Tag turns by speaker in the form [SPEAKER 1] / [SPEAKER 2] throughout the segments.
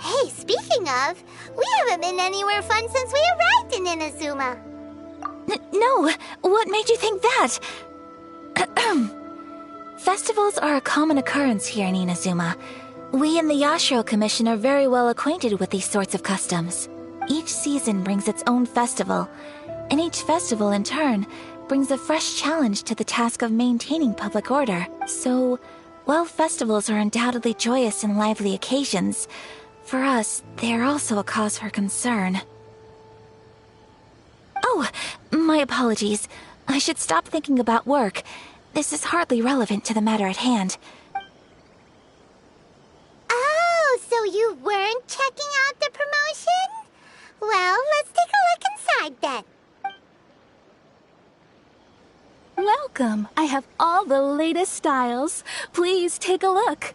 [SPEAKER 1] Hey, speaking of, we haven't been anywhere fun since we arrived in Inazuma.
[SPEAKER 2] No, what made you think that? Festivals are a common occurrence here in Inazuma. We in the Yashiro Commission are very well acquainted with these sorts of customs. Each season brings its own festival, and each festival in turn brings a fresh challenge to the task of maintaining public order. So, while festivals are undoubtedly joyous and lively occasions, for us, they are also a cause for concern. Oh, my apologies. I should stop thinking about work. This is hardly relevant to the matter at hand.
[SPEAKER 1] Oh, so you weren't checking out the promotion? Well, let's take a look inside then.
[SPEAKER 3] Welcome. I have all the latest styles. Please take a look.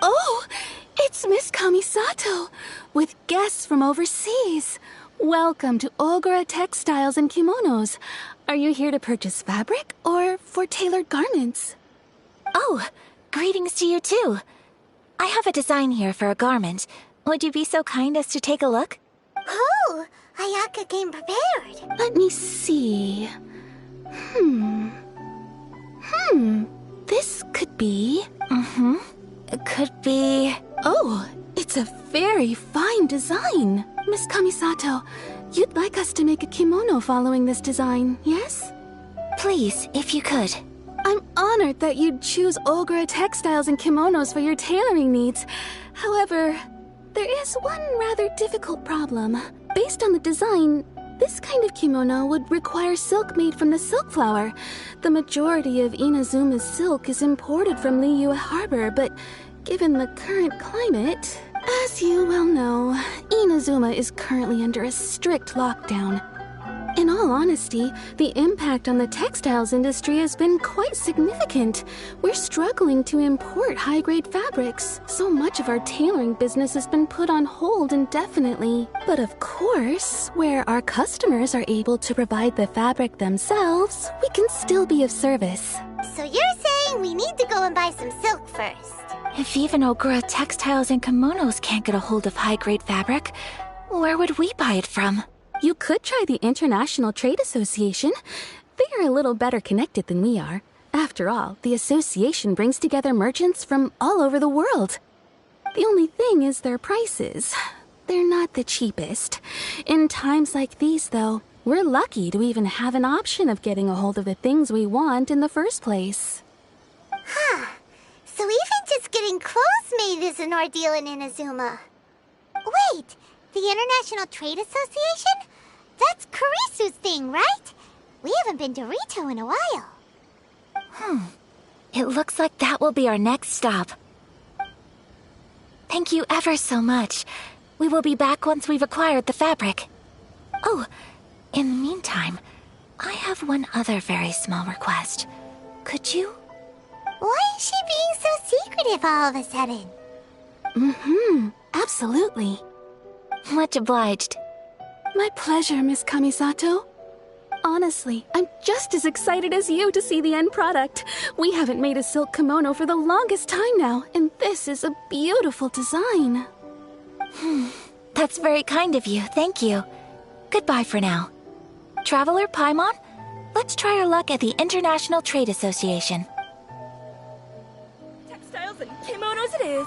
[SPEAKER 3] Oh, it's Miss Kamisato, with guests from overseas. Welcome to Ogura Textiles and Kimonos. Are you here to purchase fabric or for tailored garments?
[SPEAKER 2] Oh, greetings to you too. I have a design here for a garment. Would you be so kind as to take a look?
[SPEAKER 1] Oh, Ayaka came prepared.
[SPEAKER 3] Let me see. This could be...
[SPEAKER 2] It could be...
[SPEAKER 3] Oh, it's a very fine design. Miss Kamisato, you'd like us to make a kimono following this design, yes?
[SPEAKER 2] Please, if you could.
[SPEAKER 3] I'm honored that you'd choose Ogura Textiles and Kimonos for your tailoring needs. However, there is one rather difficult problem. Based on the design, this kind of kimono would require silk made from the silk flower. The majority of Inazuma's silk is imported from Liyue Harbor, but given the current climate, as you well know, Inazuma is currently under a strict lockdown. In all honesty, the impact on the textiles industry has been quite significant. We're struggling to import high-grade fabrics. So much of our tailoring business has been put on hold indefinitely. But of course, where our customers are able to provide the fabric themselves, we can still be of service.
[SPEAKER 1] So you're saying we need to go and buy some silk first?
[SPEAKER 2] If even Ogura Textiles and Kimonos can't get a hold of high-grade fabric, where would we buy it from?
[SPEAKER 3] You could try the International Trade Association. They are a little better connected than we are. After all, the association brings together merchants from all over the world. The only thing is their prices. They're not the cheapest. In times like these, though, we're lucky to even have an option of getting a hold of the things we want in the first place.
[SPEAKER 1] Huh. So even just getting clothes made is an ordeal in Inazuma. Wait, the International Trade Association? That's Kurisu's thing, right? We haven't been to Rito in a while.
[SPEAKER 2] It looks like that will be our next stop. Thank you ever so much. We will be back once we've acquired the fabric. Oh, in the meantime, I have one other very small request. Could you?
[SPEAKER 1] Why is she being so secretive all of a sudden?
[SPEAKER 3] Absolutely.
[SPEAKER 2] Much obliged.
[SPEAKER 3] My pleasure, Miss Kamisato. Honestly, I'm just as excited as you to see the end product. We haven't made a silk kimono for the longest time now, and this is a beautiful design.
[SPEAKER 2] That's very kind of you, thank you. Goodbye for now. Traveler Paimon, let's try our luck at the International Trade Association.
[SPEAKER 4] Textiles and kimonos it is.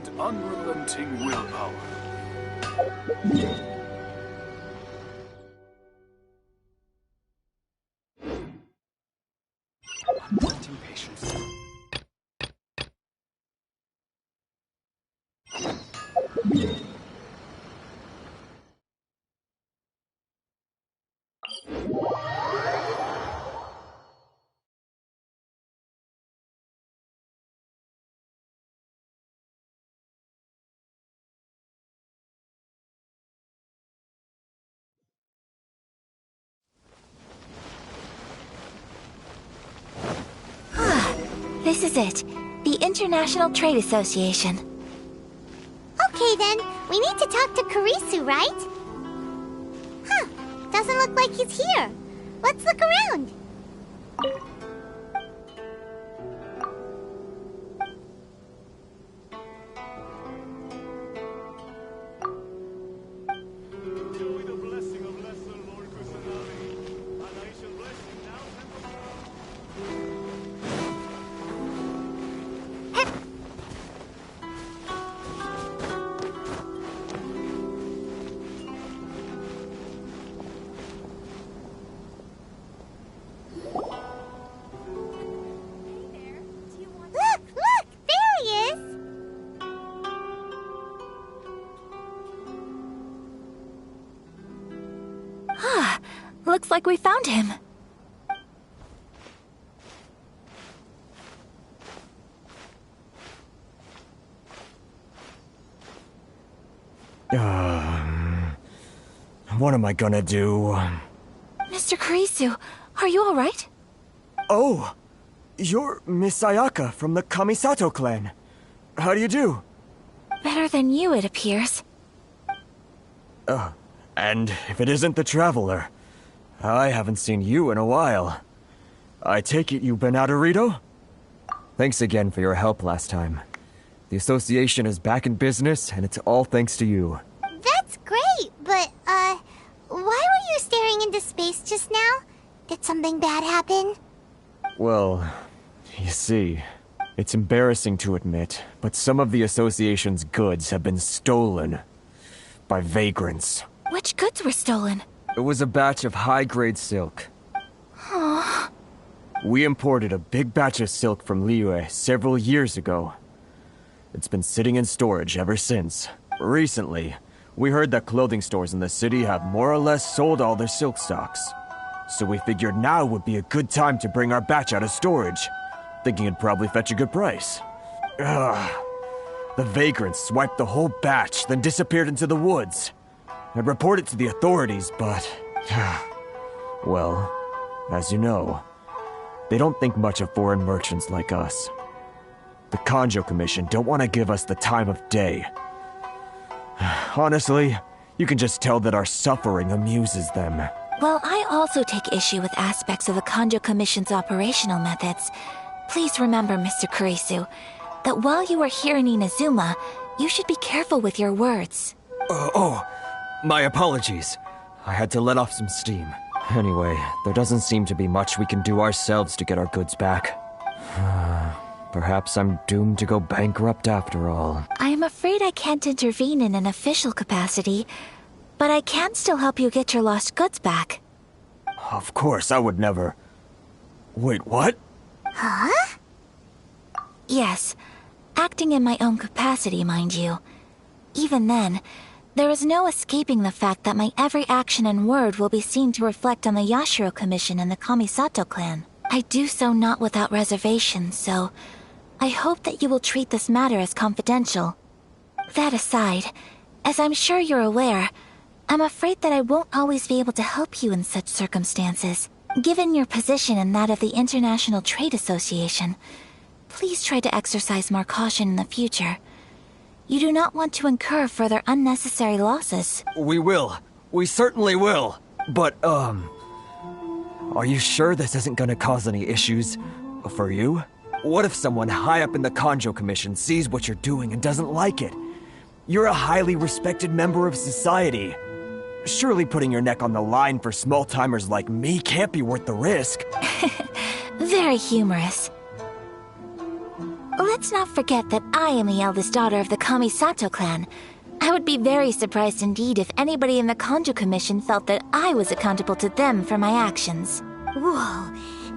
[SPEAKER 5] and unrelenting willpower. Wanting patience.
[SPEAKER 2] This is it. The International Trade Association.
[SPEAKER 1] Okay then, we need to talk to Kurisu, right? Huh, doesn't look like he's here. Let's look around.
[SPEAKER 5] Enjoy the blessing of Lesser Lord Kusanagi, and I shall bless you now and
[SPEAKER 1] Look, there he is.
[SPEAKER 2] Looks like we found him.
[SPEAKER 6] What am I gonna do?
[SPEAKER 2] Mr. Kurisu, are you alright?
[SPEAKER 6] Oh! You're Miss Sayaka from the Kamisato clan. How do you do?
[SPEAKER 2] Better than you, it appears.
[SPEAKER 6] And if it isn't the Traveler, I haven't seen you in a while. I take it you've been out of Rito? Thanks again for your help last time. The association is back in business, and it's all thanks to you.
[SPEAKER 1] That's great, but, why were you staring into space just now? Did something bad happen?
[SPEAKER 6] Well, you see, it's embarrassing to admit, but some of the association's goods have been stolen by vagrants.
[SPEAKER 2] Which goods were stolen?
[SPEAKER 6] It was a batch of high-grade silk. We imported a big batch of silk from Liyue several years ago. It's been sitting in storage ever since. Recently, we heard that clothing stores in the city have more or less sold all their silk stocks. So we figured now would be a good time to bring our batch out of storage, thinking it'd probably fetch a good price. The vagrants swiped the whole batch, then disappeared into the woods. I'd report it to the authorities, but... well, as you know, they don't think much of foreign merchants like us. The Kanjo Commission don't want to give us the time of day. Honestly, you can just tell that our suffering amuses them.
[SPEAKER 2] Well, I also take issue with aspects of the Kanjo Commission's operational methods. Please remember, Mr. Kurisu, that while you are here in Inazuma, you should be careful with your words.
[SPEAKER 6] My apologies. I had to let off some steam. Anyway, there doesn't seem to be much we can do ourselves to get our goods back. Perhaps I'm doomed to go bankrupt after all.
[SPEAKER 2] I am afraid I can't intervene in an official capacity, but I can still help you get your lost goods back.
[SPEAKER 6] Of course, I would never... Wait, what?
[SPEAKER 1] Huh?
[SPEAKER 2] Yes, acting in my own capacity, mind you. Even then, there is no escaping the fact that my every action and word will be seen to reflect on the Yashiro Commission and the Kamisato clan. I do so not without reservation, so I hope that you will treat this matter as confidential. That aside, as I'm sure you're aware, I'm afraid that I won't always be able to help you in such circumstances. Given your position and that of the International Trade Association, please try to exercise more caution in the future. You do not want to incur further unnecessary losses.
[SPEAKER 6] We will. We certainly will. But, are you sure this isn't gonna cause any issues for you? What if someone high up in the Kanjo Commission sees what you're doing and doesn't like it? You're a highly respected member of society. Surely putting your neck on the line for small-timers like me can't be worth the risk.
[SPEAKER 2] Very humorous. Let's not forget that I am the eldest daughter of the Kamisato clan. I would be very surprised indeed if anybody in the Kanjo Commission felt that I was accountable to them for my actions.
[SPEAKER 1] Whoa,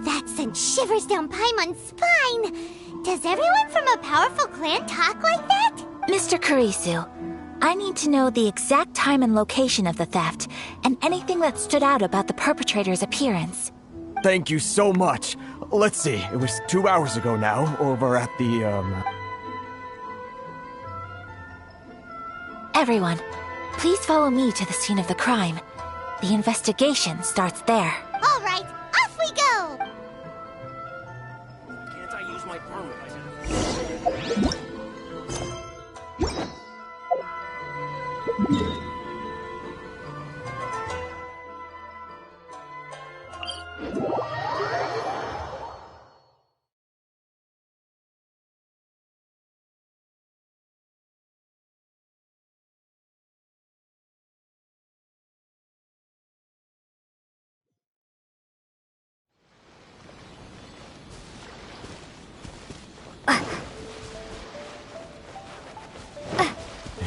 [SPEAKER 1] that sent shivers down Paimon's spine. Does everyone from a powerful clan talk like that?
[SPEAKER 2] Mr. Kurisu, I need to know the exact time and location of the theft, and anything that stood out about the perpetrator's appearance.
[SPEAKER 6] Thank you so much. Let's see, it was 2 hours ago now, over at the,
[SPEAKER 2] Everyone, please follow me to the scene of the crime. The investigation starts there.
[SPEAKER 1] All right, off we go!
[SPEAKER 5] Can't I use my permit?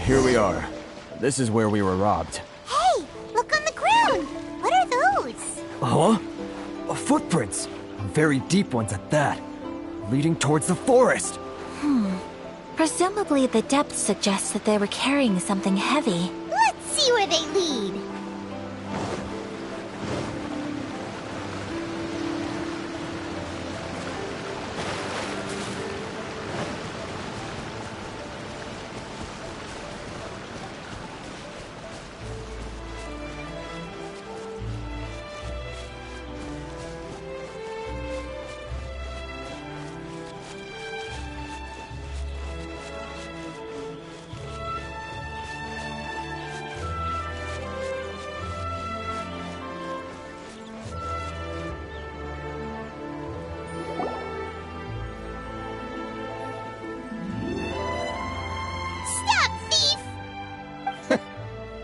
[SPEAKER 6] here we are. This is where we were robbed.
[SPEAKER 1] Hey, look on the ground! What are those?
[SPEAKER 6] Huh? Footprints. Very deep ones at that. Leading towards the forest.
[SPEAKER 2] Presumably the depth suggests that they were carrying something heavy.
[SPEAKER 1] Let's see where they lead.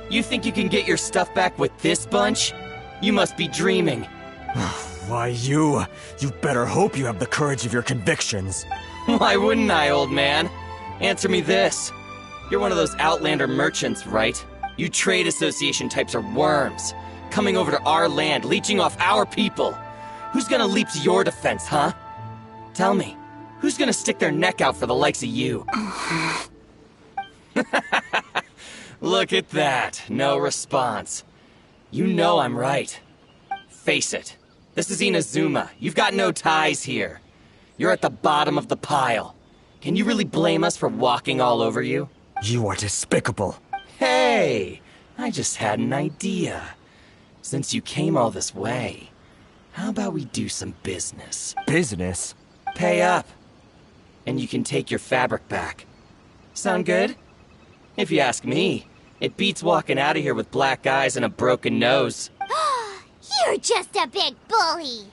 [SPEAKER 7] You think you can get your stuff back with this bunch? You must be dreaming.
[SPEAKER 6] Why, you better hope you have the courage of your convictions.
[SPEAKER 7] Why wouldn't I, old man? Answer me this. You're one of those Outlander merchants, right? You trade association types are worms. Coming over to our land, leeching off our people. Who's gonna leap to your defense, huh? Tell me, who's gonna stick their neck out for the likes of you? Look at that. No response. You know I'm right. Face it. This is Inazuma. You've got no ties here. You're at the bottom of the pile. Can you really blame us for walking all over you?
[SPEAKER 6] You are despicable.
[SPEAKER 7] Hey! I just had an idea. Since you came all this way, how about we do some business?
[SPEAKER 6] Business?
[SPEAKER 7] Pay up. And you can take your fabric back. Sound good? If you ask me, it beats walking out of here with black eyes and a broken nose.
[SPEAKER 1] You're just a big bully!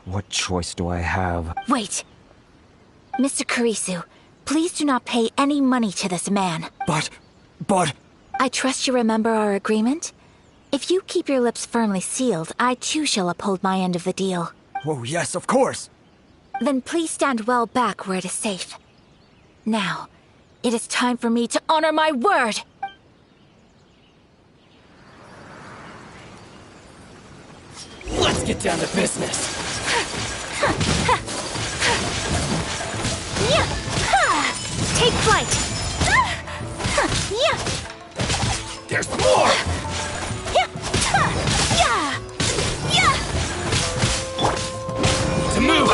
[SPEAKER 6] What choice do I have?
[SPEAKER 2] Wait! Mr. Kurisu, please do not pay any money to this man.
[SPEAKER 6] But...
[SPEAKER 2] I trust you remember our agreement? If you keep your lips firmly sealed, I too shall uphold my end of the deal.
[SPEAKER 6] Oh, yes, of course!
[SPEAKER 2] Then please stand well back where it is safe. Now, it is time for me to honor my word!
[SPEAKER 7] Let's get down to business.
[SPEAKER 2] Take flight!
[SPEAKER 7] There's more! To move!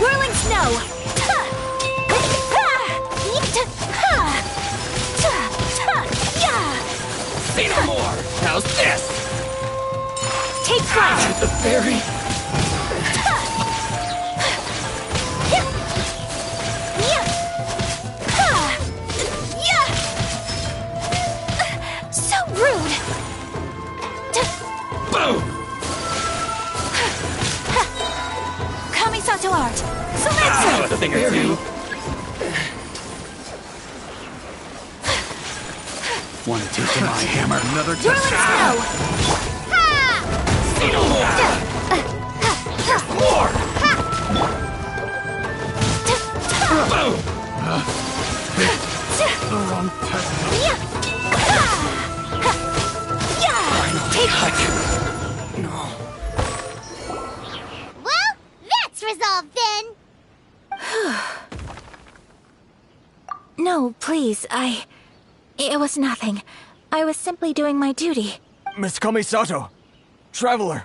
[SPEAKER 2] Whirling snow!
[SPEAKER 7] Say no more! How's this?
[SPEAKER 2] Take flight!
[SPEAKER 7] The fairy?
[SPEAKER 2] So rude!
[SPEAKER 7] Boom!
[SPEAKER 2] Kamisato art!
[SPEAKER 7] A
[SPEAKER 2] Selected!
[SPEAKER 7] thing or two.
[SPEAKER 5] Want to take my hammer? Another
[SPEAKER 2] Whirling snow!
[SPEAKER 7] Say no more! There's more! Boom!
[SPEAKER 5] The wrong peasant.
[SPEAKER 7] Take hike! No.
[SPEAKER 1] Well, that's resolved then.
[SPEAKER 2] No, please, It was nothing. I was simply doing my duty.
[SPEAKER 6] Miss Kamisato! Traveler!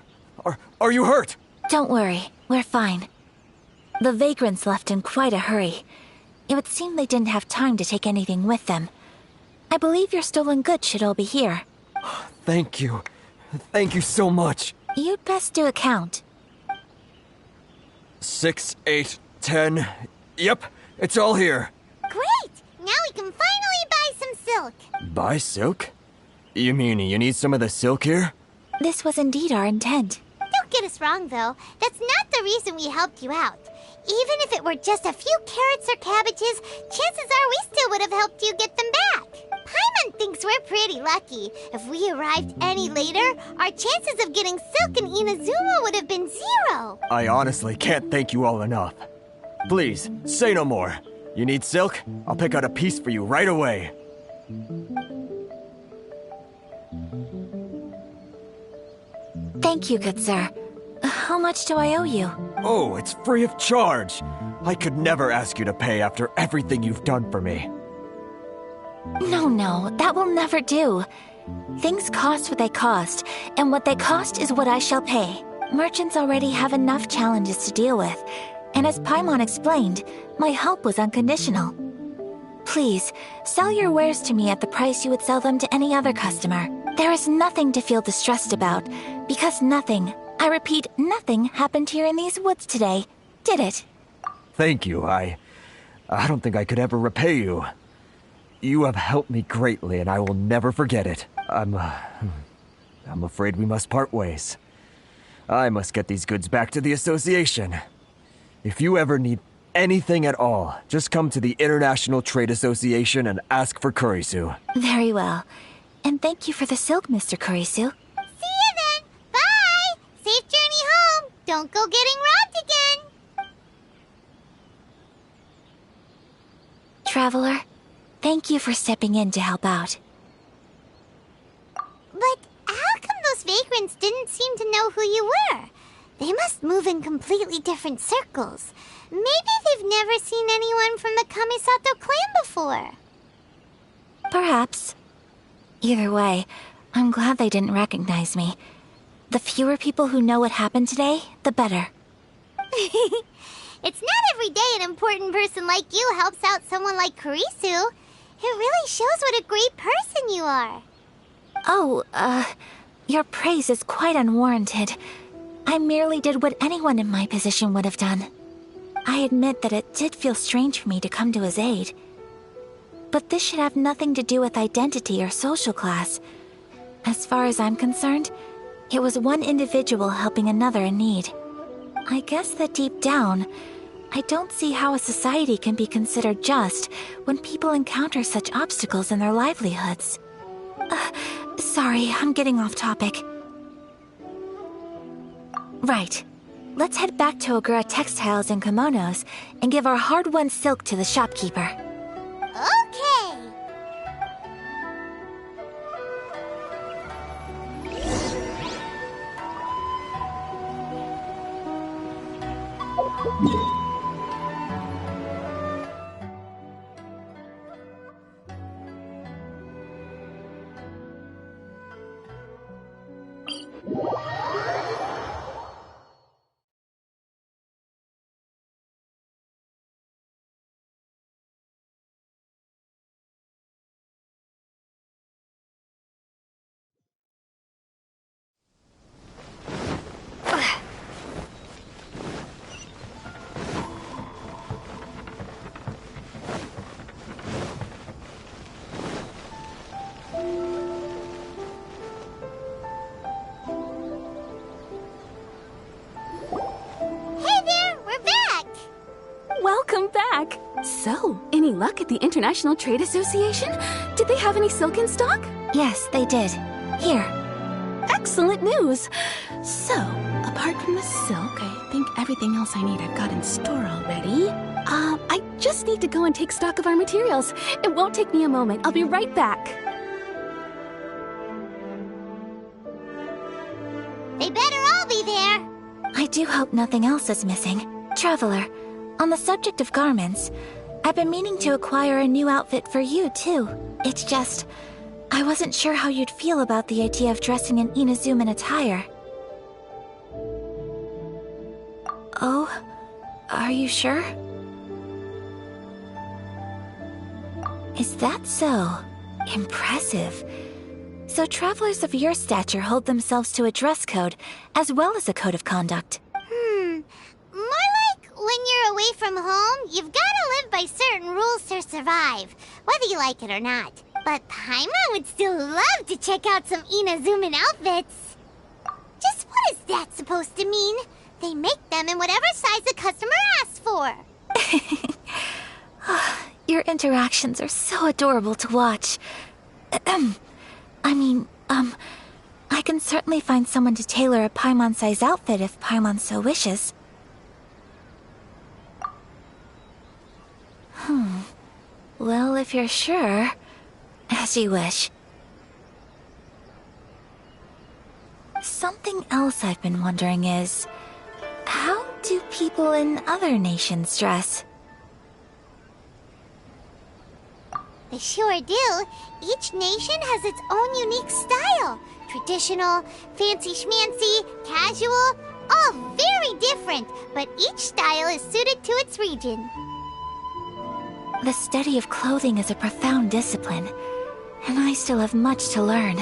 [SPEAKER 6] Are you hurt?
[SPEAKER 2] Don't worry, we're fine. The vagrants left in quite a hurry. It would seem they didn't have time to take anything with them. I believe your stolen goods should all be here.
[SPEAKER 6] Thank you. Thank you so much.
[SPEAKER 2] You'd best do a count.
[SPEAKER 6] 6, 8, 10. Yep, it's all here.
[SPEAKER 1] Great! Now we can finally buy some silk.
[SPEAKER 6] Buy silk? You mean you need some of the silk here?
[SPEAKER 2] This was indeed our intent.
[SPEAKER 1] Don't get us wrong, though. That's not the reason we helped you out. Even if it were just a few carrots or cabbages, chances are we still would have helped you get them back. Paimon thinks we're pretty lucky. If we arrived any later, our chances of getting silk in Inazuma would have been 0.
[SPEAKER 6] I honestly can't thank you all enough. Please, say no more. You need silk? I'll pick out a piece for you right away.
[SPEAKER 2] Thank you, good sir. How much do I owe you?
[SPEAKER 6] Oh, it's free of charge. I could never ask you to pay after everything you've done for me.
[SPEAKER 2] No, that will never do. Things cost what they cost, and what they cost is what I shall pay. Merchants already have enough challenges to deal with, and as Paimon explained, my help was unconditional. Please, sell your wares to me at the price you would sell them to any other customer. There is nothing to feel distressed about, because nothing, I repeat, nothing happened here in these woods today, did it?
[SPEAKER 6] Thank you. I don't think I could ever repay you. You have helped me greatly, and I will never forget it. I'm afraid we must part ways. I must get these goods back to the association. If you ever need anything at all, just come to the International Trade Association and ask for Kurisu.
[SPEAKER 2] Very well. And thank you for the silk, Mr. Kurisu.
[SPEAKER 1] See you then. Bye. Safe journey home. Don't go getting robbed again.
[SPEAKER 2] Traveler, thank you for stepping in to help out.
[SPEAKER 1] But how come those vagrants didn't seem to know who you were? They must move in completely different circles. Maybe they've never seen anyone from the Kamisato clan before.
[SPEAKER 2] Perhaps. Either way, I'm glad they didn't recognize me. The fewer people who know what happened today, the better.
[SPEAKER 1] It's not every day an important person like you helps out someone like Kurisu. It really shows what a great person you are.
[SPEAKER 2] Oh, your praise is quite unwarranted. I merely did what anyone in my position would have done. I admit that it did feel strange for me to come to his aid. But this should have nothing to do with identity or social class. As far as I'm concerned, it was one individual helping another in need. I guess that deep down, I don't see how a society can be considered just when people encounter such obstacles in their livelihoods. Sorry, I'm getting off topic. Right. Let's head back to Ogura Textiles and Kimonos and give our hard-won silk to the shopkeeper.
[SPEAKER 1] Okay.
[SPEAKER 3] Welcome back! So, any luck at the International Trade Association? Did they have any silk in stock?
[SPEAKER 2] Yes, they did. Here.
[SPEAKER 3] excellent news! So, apart from the silk, I think everything else I need I've got in store already. I just need to go and take stock of our materials. It won't take me a moment. I'll be right back.
[SPEAKER 1] They better all be there.
[SPEAKER 2] I do hope nothing else is missing. Traveler, on the subject of garments, I've been meaning to acquire a new outfit for you, too. It's just, I wasn't sure how you'd feel about the idea of dressing in Inazuman attire. Oh, are you sure? Is that so? Impressive. So travelers of your stature hold themselves to a dress code, as well as a code of conduct.
[SPEAKER 1] More like when you're away from home, you've gotta live by certain rules to survive, whether you like it or not. But Paimon would still love to check out some Inazuman outfits. Just what is that supposed to mean? They make them in whatever size the customer asks for.
[SPEAKER 2] Your interactions are so adorable to watch. I can certainly find someone to tailor a Paimon-size outfit if Paimon so wishes. Well, if you're sure, as you wish. Something else I've been wondering is, how do people in other nations dress?
[SPEAKER 1] They sure do. Each nation has its own unique style. Traditional, fancy schmancy, casual, all very different, but each style is suited to its region.
[SPEAKER 2] The study of clothing is a profound discipline, and I still have much to learn.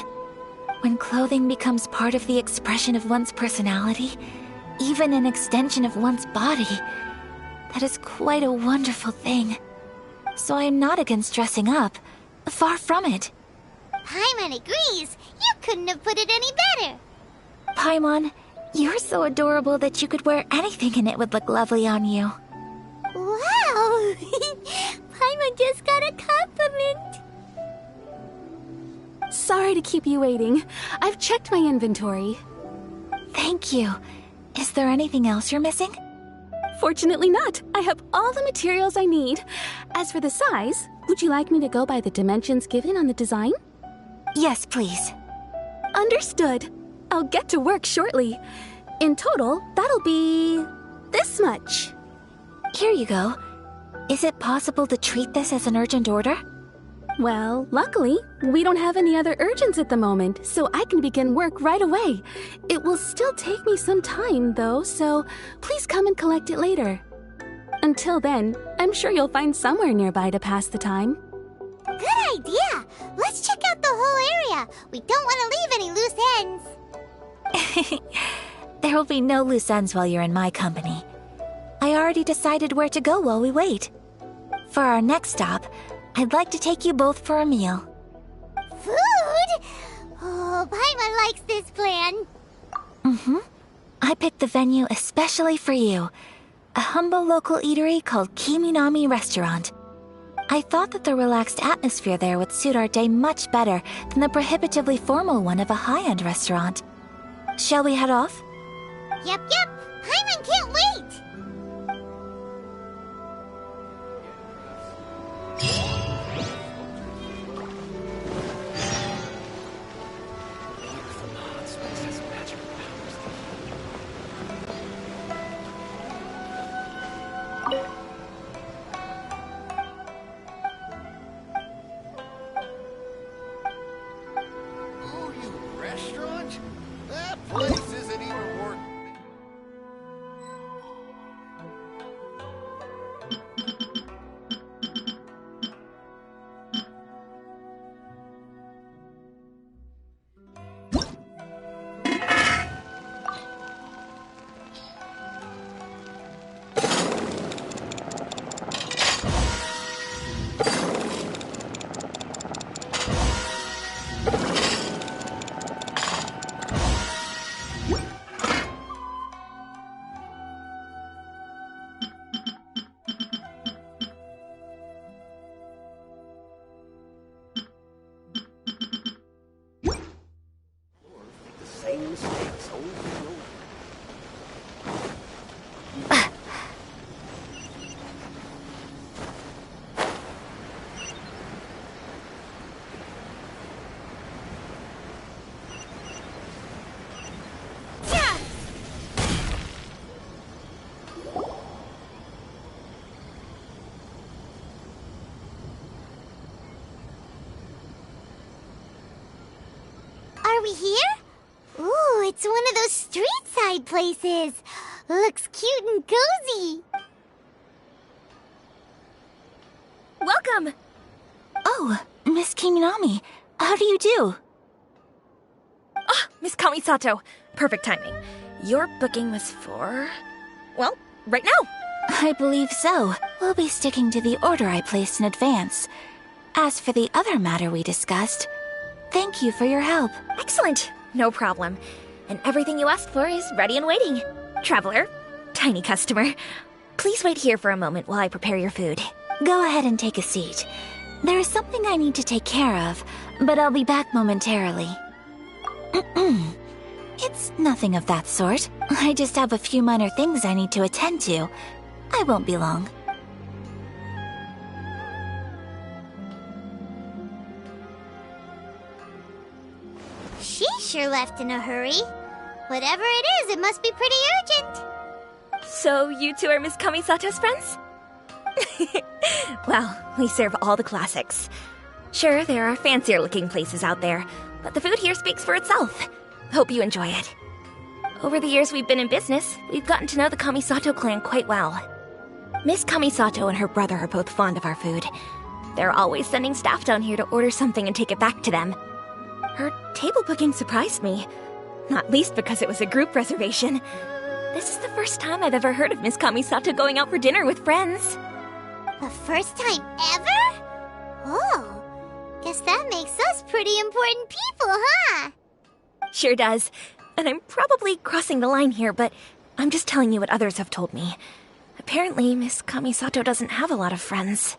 [SPEAKER 2] When clothing becomes part of the expression of one's personality, even an extension of one's body, that is quite a wonderful thing. So I am not against dressing up. Far from it.
[SPEAKER 1] Paimon agrees. You couldn't have put it any better.
[SPEAKER 2] Paimon, you're so adorable that you could wear anything and it would look lovely on you.
[SPEAKER 1] Wow! Paimon just got a compliment.
[SPEAKER 3] Sorry to keep you waiting. I've checked my inventory.
[SPEAKER 2] Thank you. Is there anything else you're missing?
[SPEAKER 3] Fortunately not. I have all the materials I need. As for the size, would you like me to go by the dimensions given on the design?
[SPEAKER 2] Yes, please.
[SPEAKER 3] Understood. I'll get to work shortly. In total, that'll be this much.
[SPEAKER 2] Here you go. Is it possible to treat this as an urgent order?
[SPEAKER 3] Well, luckily, we don't have any other urgents at the moment, so I can begin work right away. It will still take me some time, though, so please come and collect it later. Until then, I'm sure you'll find somewhere nearby to pass the time.
[SPEAKER 1] Good idea. Let's check out the whole area. We don't want to leave any loose ends.
[SPEAKER 2] There will be no loose ends while you're in my company. I already decided where to go while we wait. For our next stop, I'd like to take you both for a meal.
[SPEAKER 1] Food? Oh, Paimon likes this plan.
[SPEAKER 2] I picked the venue especially for you. A humble local eatery called Kiminami Restaurant. I thought that the relaxed atmosphere there would suit our day much better than the prohibitively formal one of a high-end restaurant. Shall we head off?
[SPEAKER 1] Yep. Paimon can't wait.
[SPEAKER 8] Oh, you restaurant? That place isn't even worth...
[SPEAKER 1] we here? Ooh, it's one of those street side places. Looks cute and cozy.
[SPEAKER 4] Welcome!
[SPEAKER 2] Oh, Miss Kiminami, how do you do?
[SPEAKER 4] Ah, Miss Kamisato. Perfect timing. Your booking was for... well, right now.
[SPEAKER 2] I believe so. We'll be sticking to the order I placed in advance. As for the other matter we discussed, thank you for your help.
[SPEAKER 4] Excellent. No problem. And everything you asked for is ready and waiting. Traveler, tiny customer, please wait here for a moment while I prepare your food.
[SPEAKER 2] Go ahead and take a seat. There is something I need to take care of, but I'll be back momentarily. It's nothing of that sort. I just have a few minor things I need to attend to. I won't be long.
[SPEAKER 1] She sure left in a hurry. Whatever it is, it must be pretty urgent.
[SPEAKER 4] So you two are Miss Kamisato's friends? Well, we serve all the classics. Sure, there are fancier looking places out there, but the food here speaks for itself. Hope you enjoy it. Over the years we've been in business, we've gotten to know the Kamisato clan quite well. Miss Kamisato and her brother are both fond of our food. They're always sending staff down here to order something and take it back to them. Her table booking surprised me, not least because it was a group reservation. This is the first time I've ever heard of Miss Kamisato going out for dinner with friends.
[SPEAKER 1] The first time ever? Oh, guess that makes us pretty important people, huh?
[SPEAKER 4] Sure does. And I'm probably crossing the line here, but I'm just telling you what others have told me. Apparently, Miss Kamisato doesn't have a lot of friends.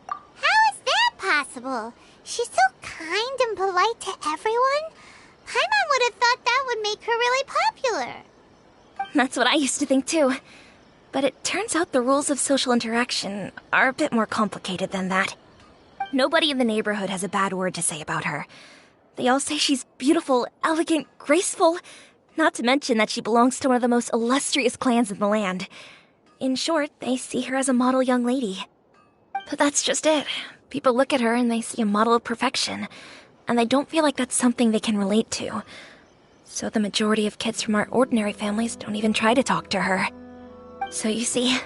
[SPEAKER 1] How is that possible? She's so kind and polite to everyone. Paimon would have thought that would make her really popular.
[SPEAKER 4] That's what I used to think too. But it turns out the rules of social interaction are a bit more complicated than that. Nobody in the neighborhood has a bad word to say about her. They all say she's beautiful, elegant, graceful, not to mention that she belongs to one of the most illustrious clans in the land. In short, they see her as a model young lady. But that's just it. People look at her and they see a model of perfection, and they don't feel like that's something they can relate to. So the majority of kids from our ordinary families don't even try to talk to her. So you see,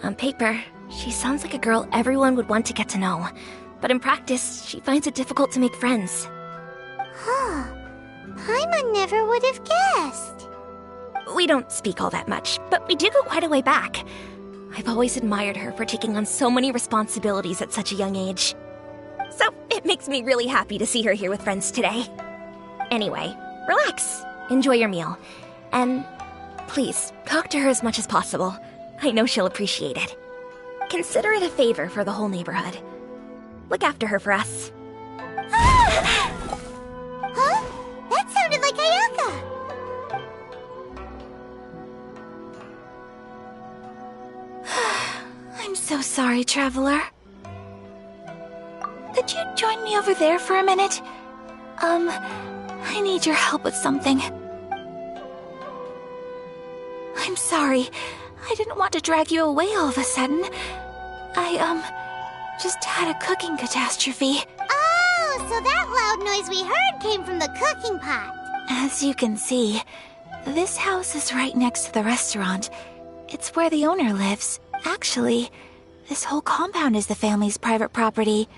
[SPEAKER 4] on paper, she sounds like a girl everyone would want to get to know. But in practice, she finds it difficult to make friends.
[SPEAKER 1] Huh. Paimon never would have guessed.
[SPEAKER 4] We don't speak all that much, but we do go quite a way back. I've always admired her for taking on so many responsibilities at such a young age. So it makes me really happy to see her here with friends today. Anyway, relax, enjoy your meal, and please talk to her as much as possible. I know she'll appreciate it. Consider it a favor for the whole neighborhood. Look after her for us.
[SPEAKER 1] Huh? That sounded like Ayaka.
[SPEAKER 2] I'm so sorry, traveler. Could you join me over there for a minute? I need your help with something. I'm sorry. I didn't want to drag you away all of a sudden. I just had a cooking catastrophe.
[SPEAKER 1] Oh, so that loud noise we heard came from the cooking pot.
[SPEAKER 2] As you can see, this house is right next to the restaurant. It's where the owner lives. Actually, this whole compound is the family's private property.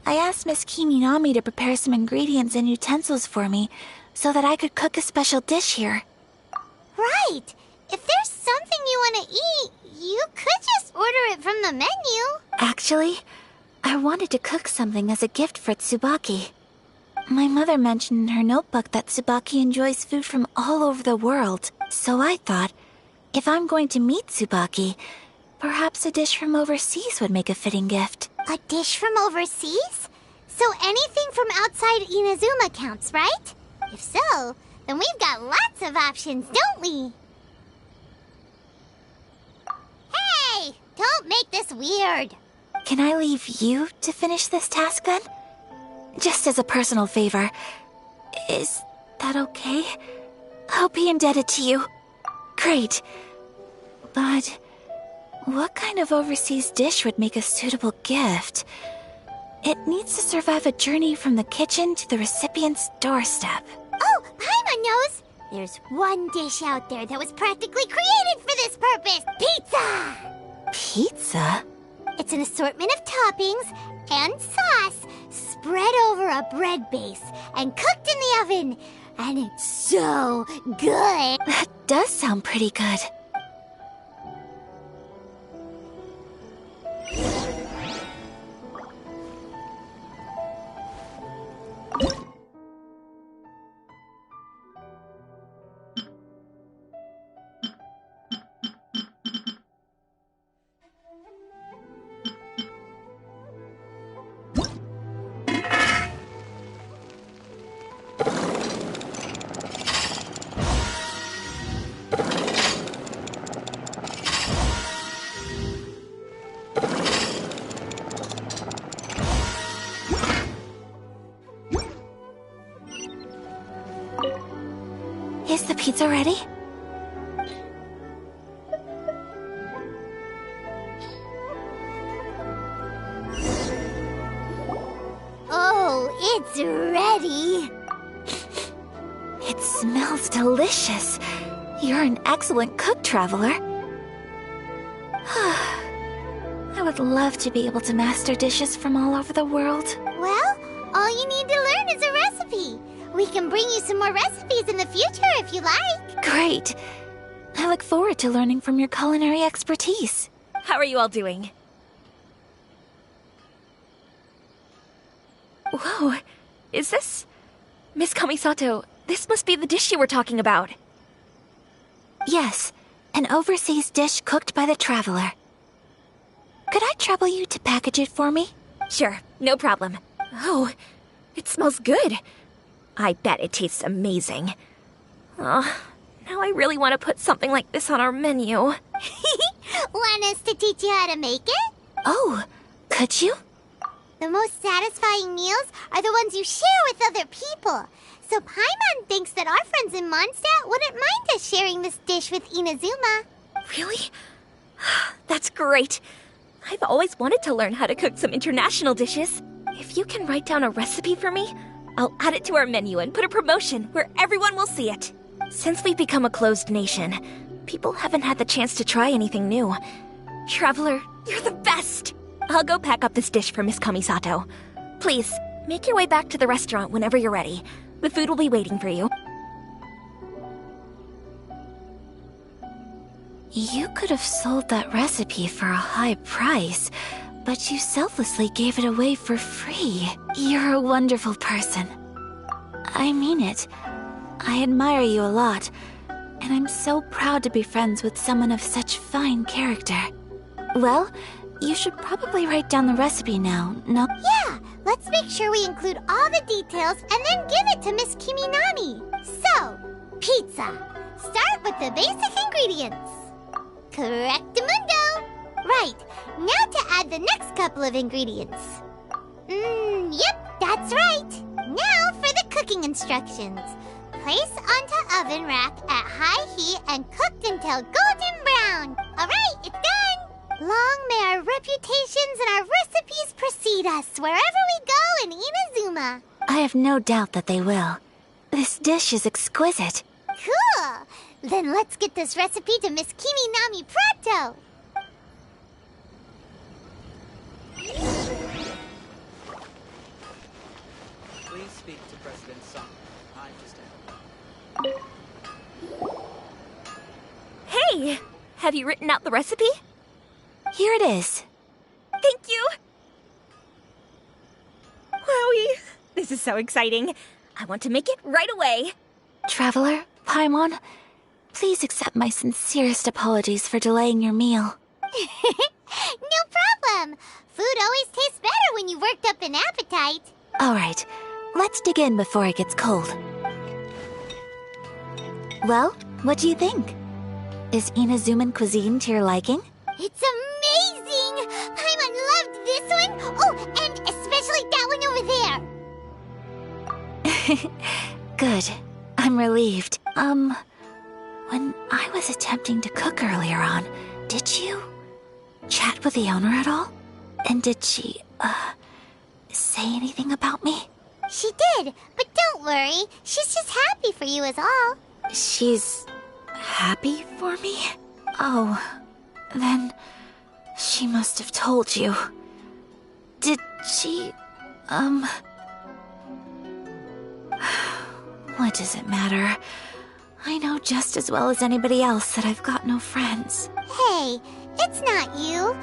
[SPEAKER 2] I asked Miss Kiminami to prepare some ingredients and utensils for me so that I could cook a special dish here.
[SPEAKER 1] Right. If there's something you want to eat, you could just order it from the menu.
[SPEAKER 2] Actually, I wanted to cook something as a gift for Tsubaki. My mother mentioned in her notebook that Tsubaki enjoys food from all over the world, so I thought, if I'm going to meet Tsubaki, perhaps a dish from overseas would make a fitting gift.
[SPEAKER 1] A dish from overseas? So anything from outside Inazuma counts, right? If so, then we've got lots of options, don't we? Hey! Don't make this weird.
[SPEAKER 2] Can I leave you to finish this task then? Just as a personal favor. Is that okay? I'll be indebted to you. Great. But what kind of overseas dish would make a suitable gift? It needs to survive a journey from the kitchen to the recipient's doorstep.
[SPEAKER 1] Oh, Paimon knows! There's one dish out there that was practically created for this purpose! Pizza!
[SPEAKER 2] Pizza?
[SPEAKER 1] It's an assortment of toppings and sauce spread over a bread base and cooked in the oven. And it's so good!
[SPEAKER 2] That does sound pretty good. Is the pizza ready?
[SPEAKER 1] Oh, it's ready!
[SPEAKER 2] It smells delicious. You're an excellent cook, Traveler. I would love to be able to master dishes from all over the world.
[SPEAKER 1] Well, all you need to learn is a recipe. We can bring you some more recipes in the future if you like.
[SPEAKER 2] Great. I look forward to learning from your culinary expertise.
[SPEAKER 4] How are you all doing? Whoa, is this... Miss Kamisato, this must be the dish you were talking about.
[SPEAKER 2] Yes, an overseas dish cooked by the Traveler. Could I trouble you to package it for me?
[SPEAKER 4] Sure, no problem. Oh, it smells good. I bet it tastes amazing. Oh, now I really want to put something like this on our menu.
[SPEAKER 1] Want us to teach you how to make it?
[SPEAKER 2] Oh, could you?
[SPEAKER 1] The most satisfying meals are the ones you share with other people. So Paimon thinks that our friends in Mondstadt wouldn't mind us sharing this dish with Inazuma.
[SPEAKER 4] Really? That's great. I've always wanted to learn how to cook some international dishes. If you can write down a recipe for me, I'll add it to our menu and put a promotion where everyone will see it. Since we've become a closed nation, people haven't had the chance to try anything new. Traveler, you're the best! I'll go pack up this dish for Miss Kamisato. Please, make your way back to the restaurant whenever you're ready. The food will be waiting for you.
[SPEAKER 2] You could have sold that recipe for a high price, but you selflessly gave it away for free. You're a wonderful person. I mean it. I admire you a lot, and I'm so proud to be friends with someone of such fine character. Well, you should probably write down the recipe now, no?
[SPEAKER 1] Yeah, let's make sure we include all the details and then give it to Miss Kiminami. So, pizza. Start with the basic ingredients. Correctamundo. Right, now to add the next couple of ingredients. Yep, that's right. Now for the cooking instructions. Place onto oven rack at high heat and cooked until golden brown. All right, it's done. Long may our reputations and our recipes precede us wherever we go in Inazuma.
[SPEAKER 2] I have no doubt that they will. This dish is exquisite.
[SPEAKER 1] Cool. Then let's get this recipe to Miss Kiminami pronto.
[SPEAKER 8] Please speak to President Song. I'm just
[SPEAKER 4] Hey! Have you written out the recipe?
[SPEAKER 2] Here it is.
[SPEAKER 4] Thank you! Wowie! This is so exciting. I want to make it right away.
[SPEAKER 2] Traveler, Paimon, please accept my sincerest apologies for delaying your meal.
[SPEAKER 1] No problem. Food always tastes better when you've worked up an appetite.
[SPEAKER 2] All right, let's dig in before it gets cold. Well, what do you think? Is Inazuman cuisine to your liking?
[SPEAKER 1] It's amazing! Paimon loved this one. Oh, and especially that one over there.
[SPEAKER 2] Good. I'm relieved. When I was attempting to cook earlier on, did you chat with the owner at all? And did say anything about me?
[SPEAKER 1] She did, but don't worry. She's just happy for you is all.
[SPEAKER 2] She's happy for me? Oh, then she must have told you. Did she, What does it matter? I know just as well as anybody else that I've got no friends.
[SPEAKER 1] Hey, it's not you.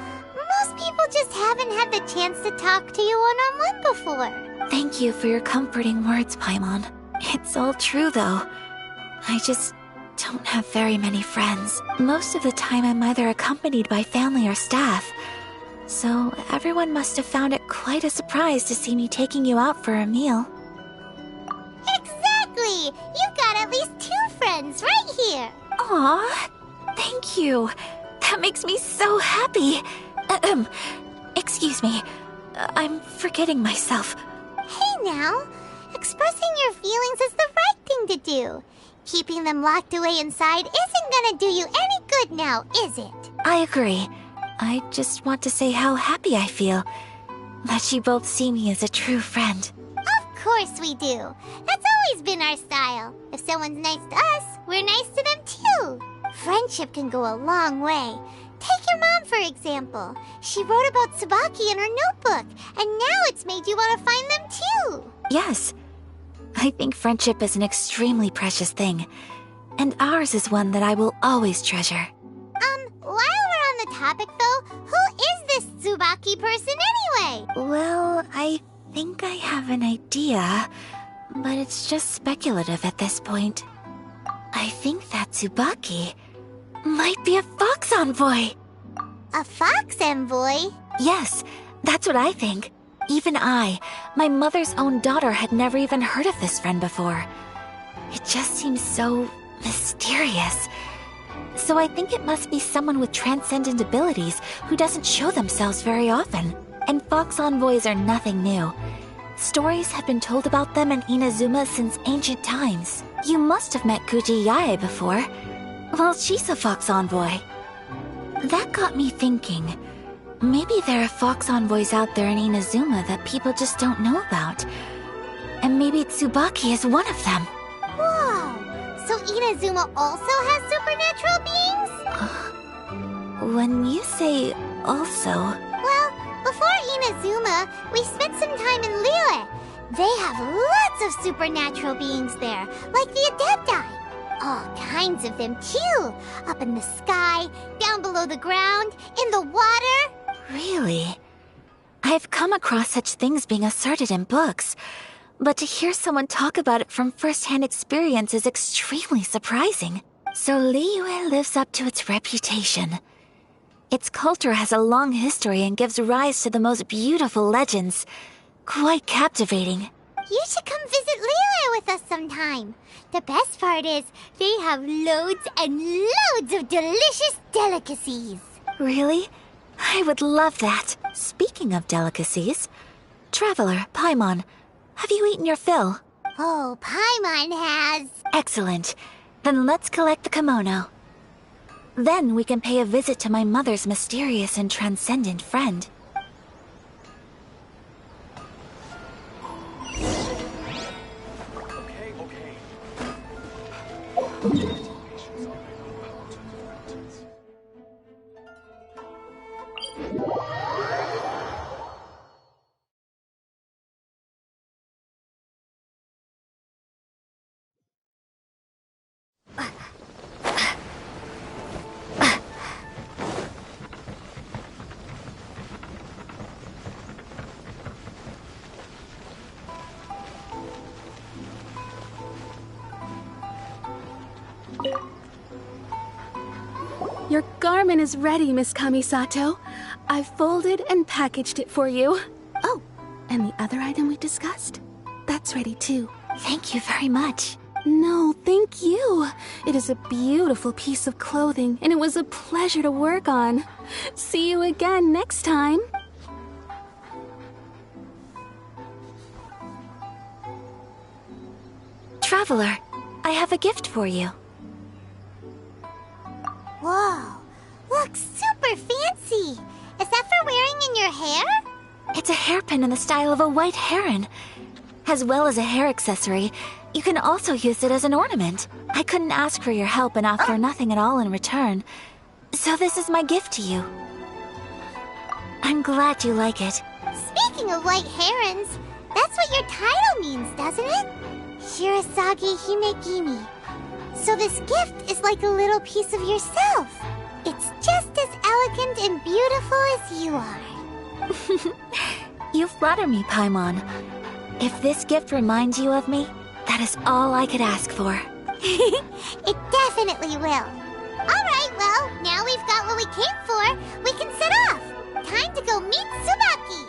[SPEAKER 1] Most people just haven't had the chance to talk to you one-on-one before.
[SPEAKER 2] Thank you for your comforting words, Paimon. It's all true, though. I just don't have very many friends. Most of the time I'm either accompanied by family or staff. So everyone must have found it quite a surprise to see me taking you out for a meal.
[SPEAKER 1] Exactly! You've got at least 2 friends right here.
[SPEAKER 2] Aw, thank you. That makes me so happy. Excuse me. I'm forgetting myself.
[SPEAKER 1] Hey now, expressing your feelings is the right thing to do. Keeping them locked away inside isn't gonna do you any good now, is it?
[SPEAKER 2] I agree. I just want to say how happy I feel that you both see me as a true friend.
[SPEAKER 1] Of course we do. That's always been our style. If someone's nice to us, we're nice to them too. Friendship can go a long way. Take your mom, for example. She wrote about Tsubaki in her notebook, and now it's made you want to find them too.
[SPEAKER 2] Yes. I think friendship is an extremely precious thing, and ours is one that I will always treasure.
[SPEAKER 1] While we're on the topic though, who is this Tsubaki person anyway?
[SPEAKER 2] Well, I think I have an idea, but it's just speculative at this point. I think that Tsubaki might be a fox envoy.
[SPEAKER 1] A fox envoy?
[SPEAKER 2] Yes, that's what I think. Even I, my mother's own daughter, had never even heard of this friend before. It just seems so mysterious. So I think it must be someone with transcendent abilities who doesn't show themselves very often. And fox envoys are nothing new. Stories have been told about them in Inazuma since ancient times. You must have met Kuji Yae before. Well, she's a fox envoy. That got me thinking. Maybe there are fox envoys out there in Inazuma that people just don't know about. And maybe Tsubaki is one of them.
[SPEAKER 1] Whoa! So Inazuma also has supernatural beings?
[SPEAKER 2] When you say also...
[SPEAKER 1] Well, before Inazuma, we spent some time in Liyue. They have lots of supernatural beings there, like the Adepti. All kinds of them too. Up in the sky, down below the ground, in the water.
[SPEAKER 2] Really? I've come across such things being asserted in books, but to hear someone talk about it from first-hand experience is extremely surprising. So Liyue lives up to its reputation. Its culture has a long history and gives rise to the most beautiful legends. Quite captivating.
[SPEAKER 1] You should come visit Liyue with us sometime. The best part is, they have loads and loads of delicious delicacies.
[SPEAKER 2] Really? I would love that. Speaking of delicacies, Traveler, Paimon, have you eaten your fill?
[SPEAKER 1] Oh, Paimon has.
[SPEAKER 2] Excellent. Then let's collect the kimono. Then we can pay a visit to my mother's mysterious and transcendent friend.
[SPEAKER 3] Your garment is ready, Miss Kamisato. I've folded and packaged it for you. Oh, and the other item we discussed? That's ready too.
[SPEAKER 2] Thank you very much.
[SPEAKER 3] No, thank you. It is a beautiful piece of clothing, and it was a pleasure to work on. See you again next time.
[SPEAKER 2] Traveler, I have a gift for you.
[SPEAKER 1] Whoa, looks super fancy. Is that for wearing in your hair?
[SPEAKER 2] It's a hairpin in the style of a white heron. As well as a hair accessory, you can also use it as an ornament. I couldn't ask for your help and offer nothing at all in return. So this is my gift to you. I'm glad you like it.
[SPEAKER 1] Speaking of white herons, that's what your title means, doesn't it? Shirasagi Himegimi. So this gift is like a little piece of yourself. It's just as elegant and beautiful as you are.
[SPEAKER 2] You flatter me, Paimon. If this gift reminds you of me, that is all I could ask for.
[SPEAKER 1] It definitely will. Alright, well, now we've got what we came for. We can set off. Time to go meet Tsubaki.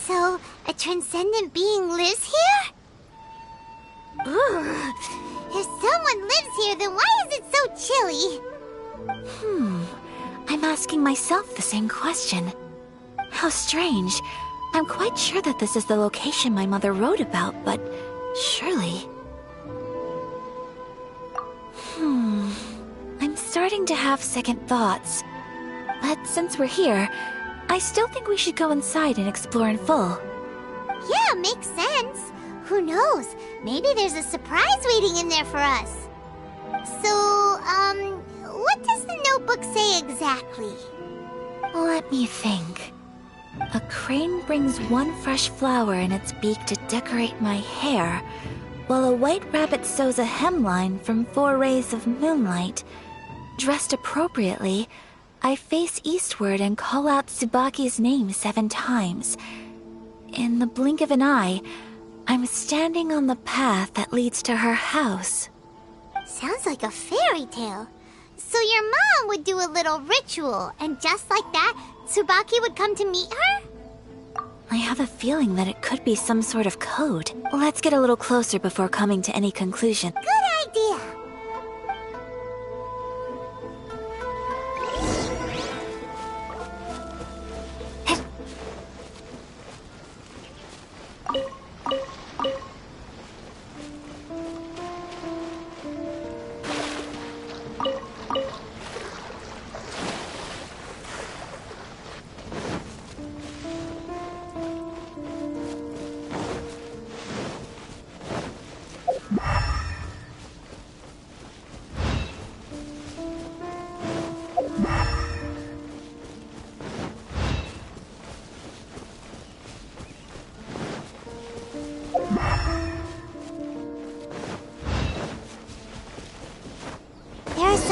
[SPEAKER 1] So, a transcendent being lives here? Ugh. If someone lives here, then why is it so chilly?
[SPEAKER 2] I'm asking myself the same question. How strange. I'm quite sure that this is the location my mother wrote about, but surely... I'm starting to have second thoughts. But since we're here, I still think we should go inside and explore in full.
[SPEAKER 1] Yeah, makes sense. Who knows? Maybe there's a surprise waiting in there for us. So, what does the notebook say exactly?
[SPEAKER 2] Let me think. A crane brings one fresh flower in its beak to decorate my hair, while a white rabbit sews a hemline from 4 rays of moonlight. Dressed appropriately, I face eastward and call out Tsubaki's name 7 times. In the blink of an eye, I'm standing on the path that leads to her house.
[SPEAKER 1] Sounds like a fairy tale. So your mom would do a little ritual, and just like that, Tsubaki would come to meet her?
[SPEAKER 2] I have a feeling that it could be some sort of code. Let's get a little closer before coming to any conclusion.
[SPEAKER 1] Good idea.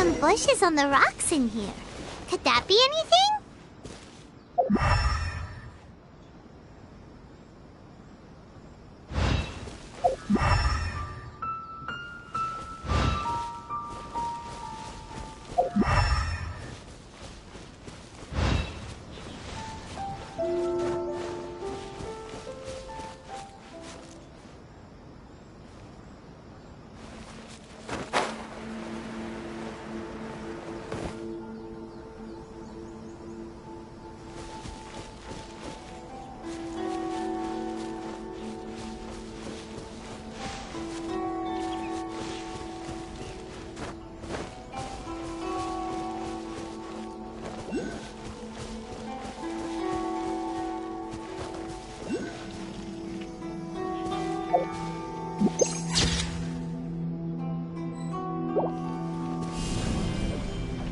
[SPEAKER 1] some bushes on the rocks in here. Could that be anything?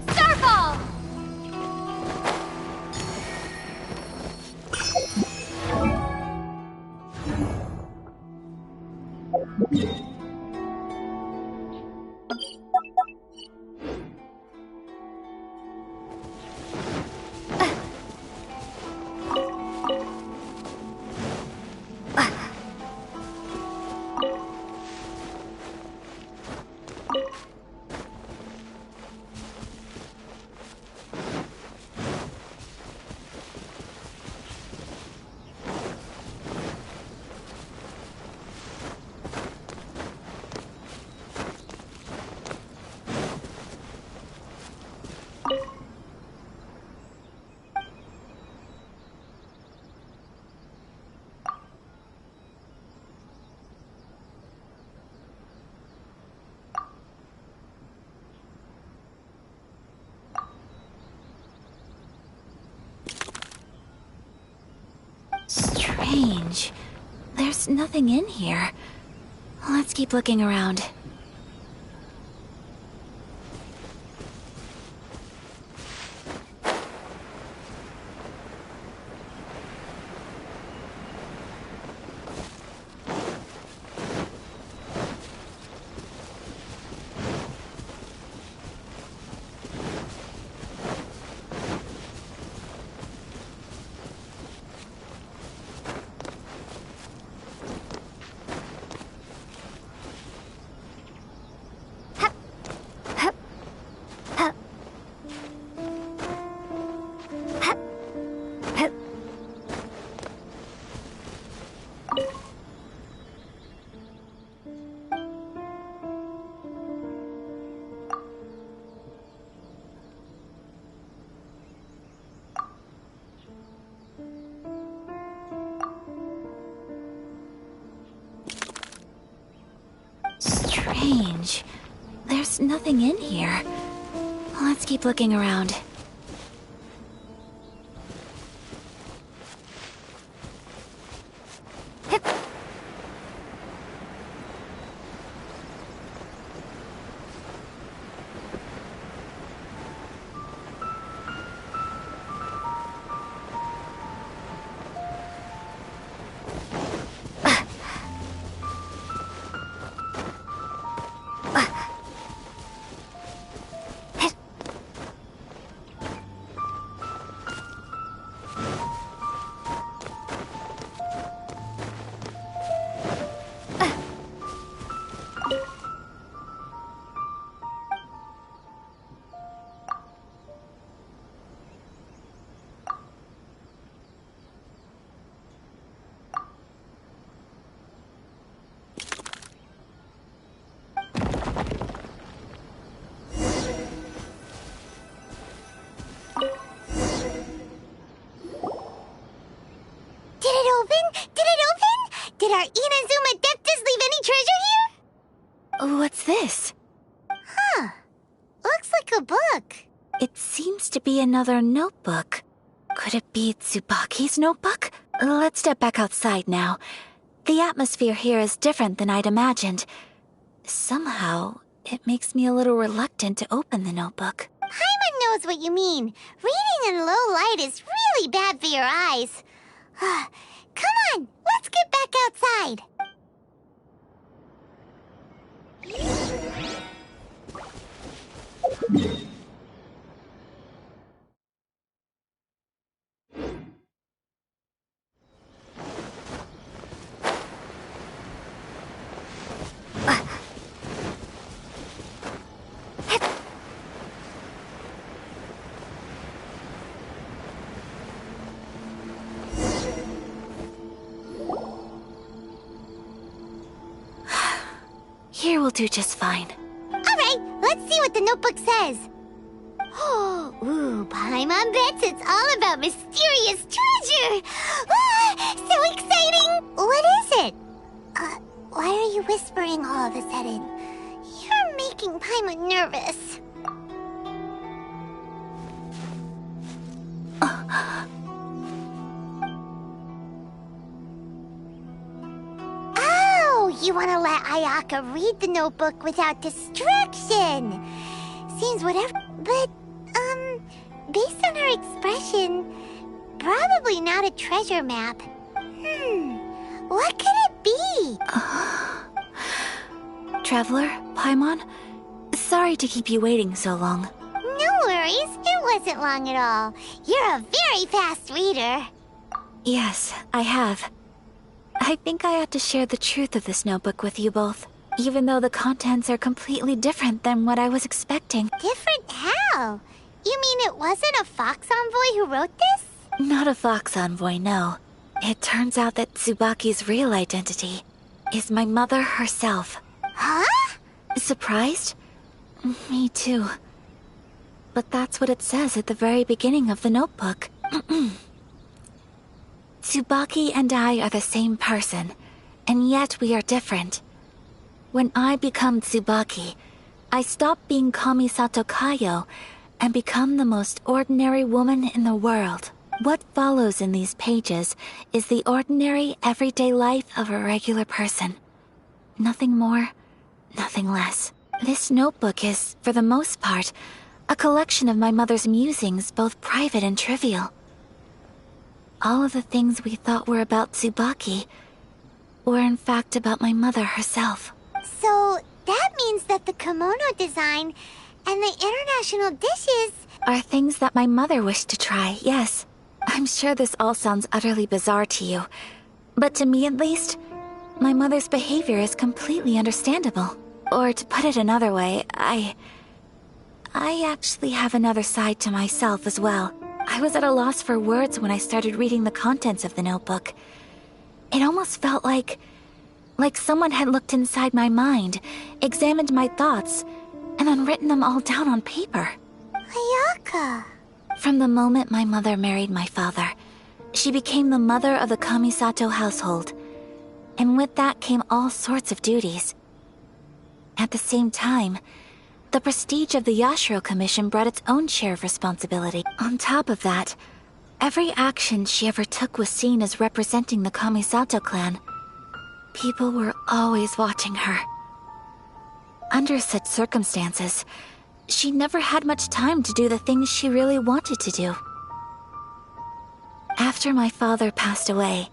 [SPEAKER 1] Starfall!
[SPEAKER 2] Strange. There's nothing in here. Let's keep looking around. Strange. There's nothing in here. Let's keep looking around.
[SPEAKER 1] Did our Inazuma Adeptus leave any treasure here?
[SPEAKER 2] What's this?
[SPEAKER 1] Huh. Looks like a book.
[SPEAKER 2] It seems to be another notebook. Could it be Tsubaki's notebook? Let's step back outside now. The atmosphere here is different than I'd imagined. Somehow, it makes me a little reluctant to open the notebook.
[SPEAKER 1] Paimon knows what you mean. Reading in low light is really bad for your eyes. Come on, let's get back outside.
[SPEAKER 2] Here will do just fine.
[SPEAKER 1] Alright, let's see what the notebook says. Ooh, Paimon bets it's all about mysterious treasure! Ah, so exciting! What is it? Why are you whispering all of a sudden? You're making Paimon nervous. Oh, you want to let Ayaka read the notebook without distraction. Seems whatever, but, based on her expression, probably not a treasure map. What could it be?
[SPEAKER 2] Traveler, Paimon, sorry to keep you waiting so long.
[SPEAKER 1] No worries, it wasn't long at all. You're a very fast reader.
[SPEAKER 2] Yes, I have. I think I ought to share the truth of this notebook with you both, even though the contents are completely different than what I was expecting.
[SPEAKER 1] Different how? You mean it wasn't a Fox Envoy who wrote this?
[SPEAKER 2] Not a Fox Envoy, no. It turns out that Tsubaki's real identity is my mother herself.
[SPEAKER 1] Huh?
[SPEAKER 2] Surprised? Me too. But that's what it says at the very beginning of the notebook. Tsubaki and I are the same person, and yet we are different. When I become Tsubaki, I stop being Kamisato Kayo and become the most ordinary woman in the world. What follows in these pages is the ordinary, everyday life of a regular person. Nothing more, nothing less. This notebook is, for the most part, a collection of my mother's musings, both private and trivial. All of the things we thought were about Tsubaki were in fact about my mother herself.
[SPEAKER 1] So, that means that the kimono design and the international dishes
[SPEAKER 2] are things that my mother wished to try, yes. I'm sure this all sounds utterly bizarre to you, but to me at least, my mother's behavior is completely understandable. Or to put it another way, I actually have another side to myself as well. I was at a loss for words when I started reading the contents of the notebook. It almost felt like someone had looked inside my mind, examined my thoughts, and then written them all down on paper.
[SPEAKER 1] Ayaka.
[SPEAKER 2] From the moment my mother married my father, she became the mother of the Kamisato household. And with that came all sorts of duties. At the same time, the prestige of the Yashiro Commission brought its own share of responsibility. On top of that, every action she ever took was seen as representing the Kamisato clan. People were always watching her. Under such circumstances, she never had much time to do the things she really wanted to do. After my father passed away,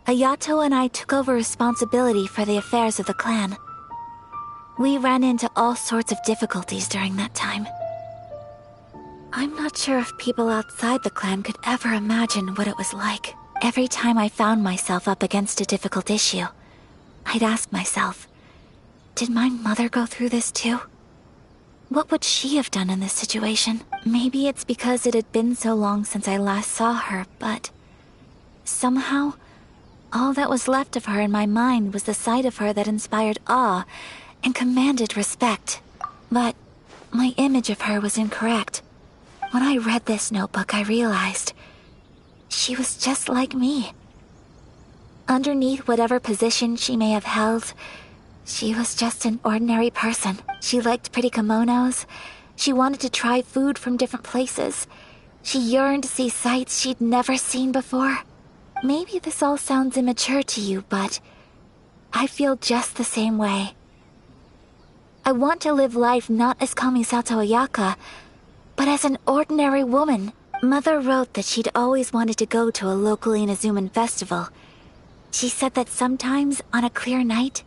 [SPEAKER 2] Ayato and I took over responsibility for the affairs of the clan. We ran into all sorts of difficulties during that time. I'm not sure if people outside the clan could ever imagine what it was like. Every time I found myself up against a difficult issue, I'd ask myself, did my mother go through this too? What would she have done in this situation? Maybe it's because it had been so long since I last saw her, but somehow, all that was left of her in my mind was the sight of her that inspired awe and commanded respect. But my image of her was incorrect. When I read this notebook, I realized she was just like me. Underneath whatever position she may have held, she was just an ordinary person. She liked pretty kimonos. She wanted to try food from different places. She yearned to see sights she'd never seen before. Maybe this all sounds immature to you, but I feel just the same way. I want to live life not as Kamisato Ayaka, but as an ordinary woman. Mother wrote that she'd always wanted to go to a local Inazuman festival. She said that sometimes, on a clear night,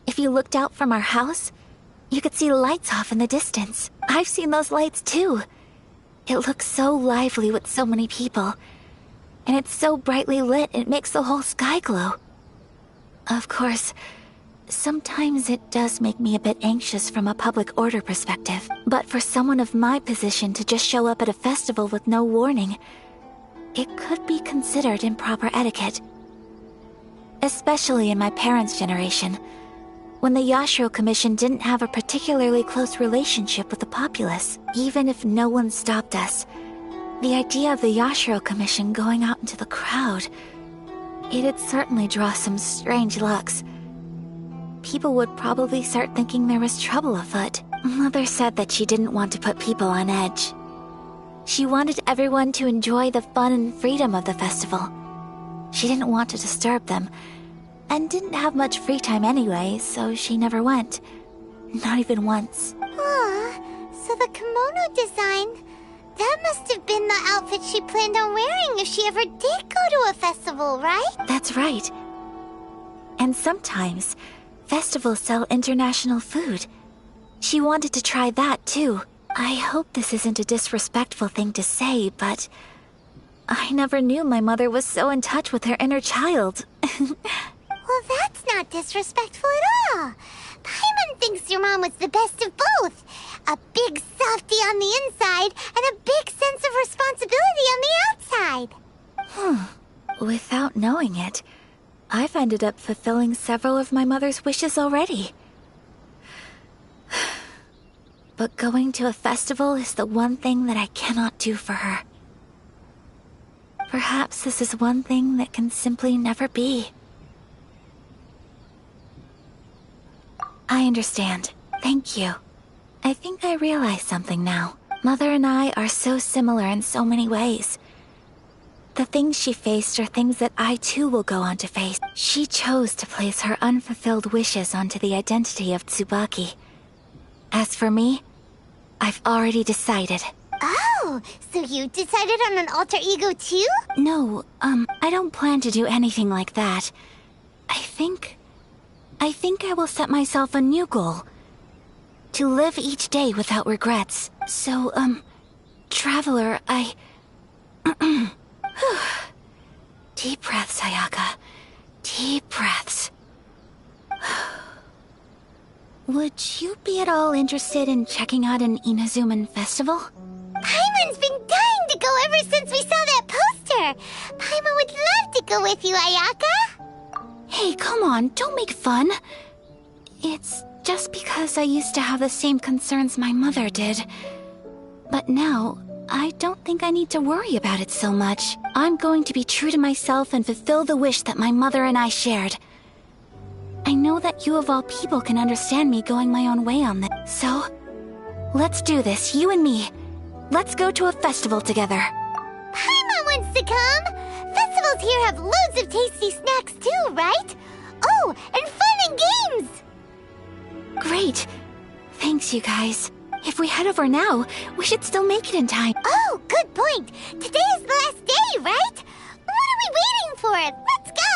[SPEAKER 2] if you looked out from our house, you could see lights off in the distance. I've seen those lights too. It looks so lively with so many people. And it's so brightly lit, it makes the whole sky glow. Of course, sometimes it does make me a bit anxious from a public order perspective. But for someone of my position to just show up at a festival with no warning, it could be considered improper etiquette. Especially in my parents' generation. when the Yashiro Commission didn't have a particularly close relationship with the populace. Even if no one stopped us, the idea of the Yashiro Commission going out into the crowd, it'd certainly draw some strange looks. People would probably start thinking there was trouble afoot. Mother said that she didn't want to put people on edge. She wanted everyone to enjoy the fun and freedom of the festival. She didn't want to disturb them, and didn't have much free time anyway, so she never went. Not even once.
[SPEAKER 1] Aw, so the kimono design, that must have been the outfit she planned on wearing if she ever did go to a festival, right?
[SPEAKER 2] That's right. And sometimes, festivals sell international food. She wanted to try that too. I hope this isn't a disrespectful thing to say, but I never knew my mother was so in touch with her inner child.
[SPEAKER 1] Well, that's not disrespectful at all. Paimon thinks your mom was the best of both. A big softie on the inside and a big sense of responsibility on the outside.
[SPEAKER 2] Without knowing it, I've ended up fulfilling several of my mother's wishes already. But going to a festival is the one thing that I cannot do for her. Perhaps this is one thing that can simply never be. I understand. Thank you. I think I realize something now. Mother and I are so similar in so many ways. The things she faced are things that I too will go on to face. She chose to place her unfulfilled wishes onto the identity of Tsubaki. As for me, I've already decided.
[SPEAKER 1] Oh, so you decided on an alter ego too?
[SPEAKER 2] No, I don't plan to do anything like that. I think I will set myself a new goal. To live each day without regrets. So, Traveler, Deep breaths, Ayaka. Deep breaths. Would you be at all interested in checking out an Inazuman festival?
[SPEAKER 1] Paimon's been dying to go ever since we saw that poster. Paimon would love to go with you, Ayaka.
[SPEAKER 2] Hey, come on, don't make fun. It's just because I used to have the same concerns my mother did. But now, I don't think I need to worry about it so much. I'm going to be true to myself and fulfill the wish that my mother and I shared. I know that you of all people can understand me going my own way on this. So, let's do this, you and me. Let's go to a festival together.
[SPEAKER 1] Paimon wants to come. Festivals here have loads of tasty snacks too, right? Oh, and fun and games.
[SPEAKER 2] Great. Thanks, you guys. If we head over now, we should still make it in time.
[SPEAKER 1] Oh, good point. Today is the last day, right? What are we waiting for? Let's go.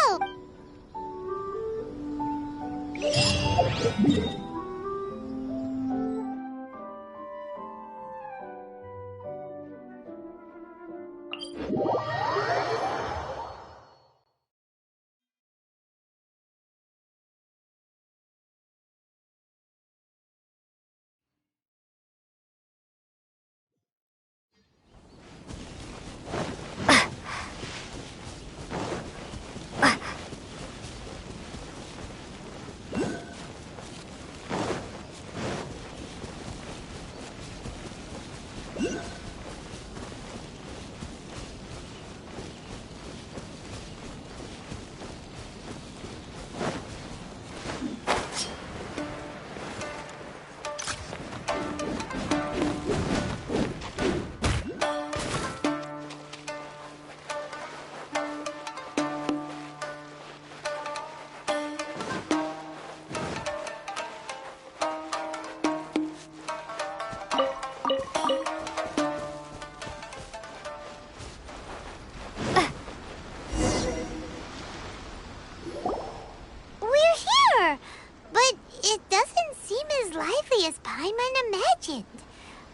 [SPEAKER 1] As Paimon imagined.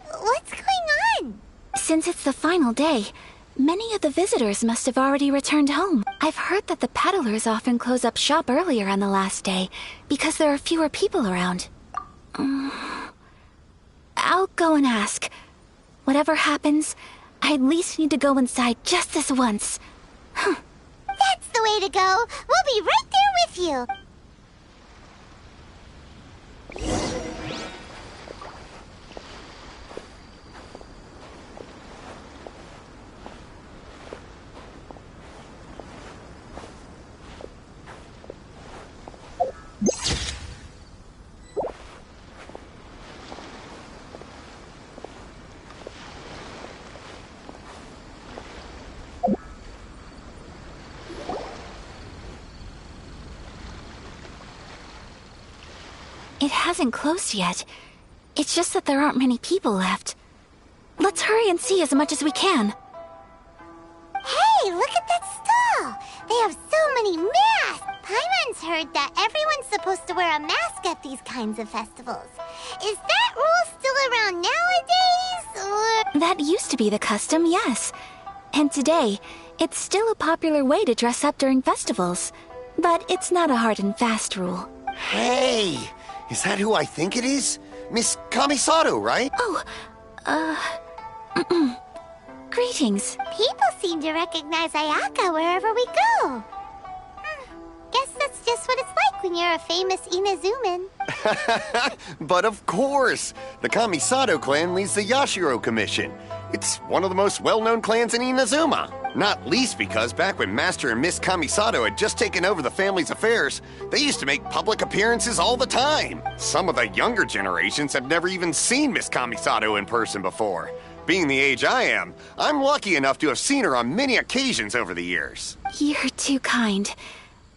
[SPEAKER 1] What's going on?
[SPEAKER 2] Since it's the final day, many of the visitors must have already returned home. I've heard that the peddlers often close up shop earlier on the last day because there are fewer people around. I'll go and ask. Whatever happens, I at least need to go inside just this once.
[SPEAKER 1] That's the way to go. We'll be right there with you.
[SPEAKER 2] It hasn't closed yet. It's just that there aren't many people left. Let's hurry and see as much as we can.
[SPEAKER 1] Hey, look at that stall! They have so many masks! Paimon's heard that everyone's supposed to wear a mask at these kinds of festivals. Is that rule still around nowadays, or...?
[SPEAKER 2] That used to be the custom, yes. And today, it's still a popular way to dress up during festivals. But it's not a hard and fast rule.
[SPEAKER 9] Hey! Is that who I think it is? Miss Kamisato, right?
[SPEAKER 2] Greetings.
[SPEAKER 1] People seem to recognize Ayaka wherever we go. Guess that's just what it's like when you're a famous Inazuman.
[SPEAKER 9] But of course! The Kamisato clan leads the Yashiro Commission. It's one of the most well-known clans in Inazuma. Not least because back when Master and Miss Kamisato had just taken over the family's affairs, they used to make public appearances all the time. Some of the younger generations have never even seen Miss Kamisato in person before. Being the age I am, I'm lucky enough to have seen her on many occasions over the years.
[SPEAKER 2] You're too kind.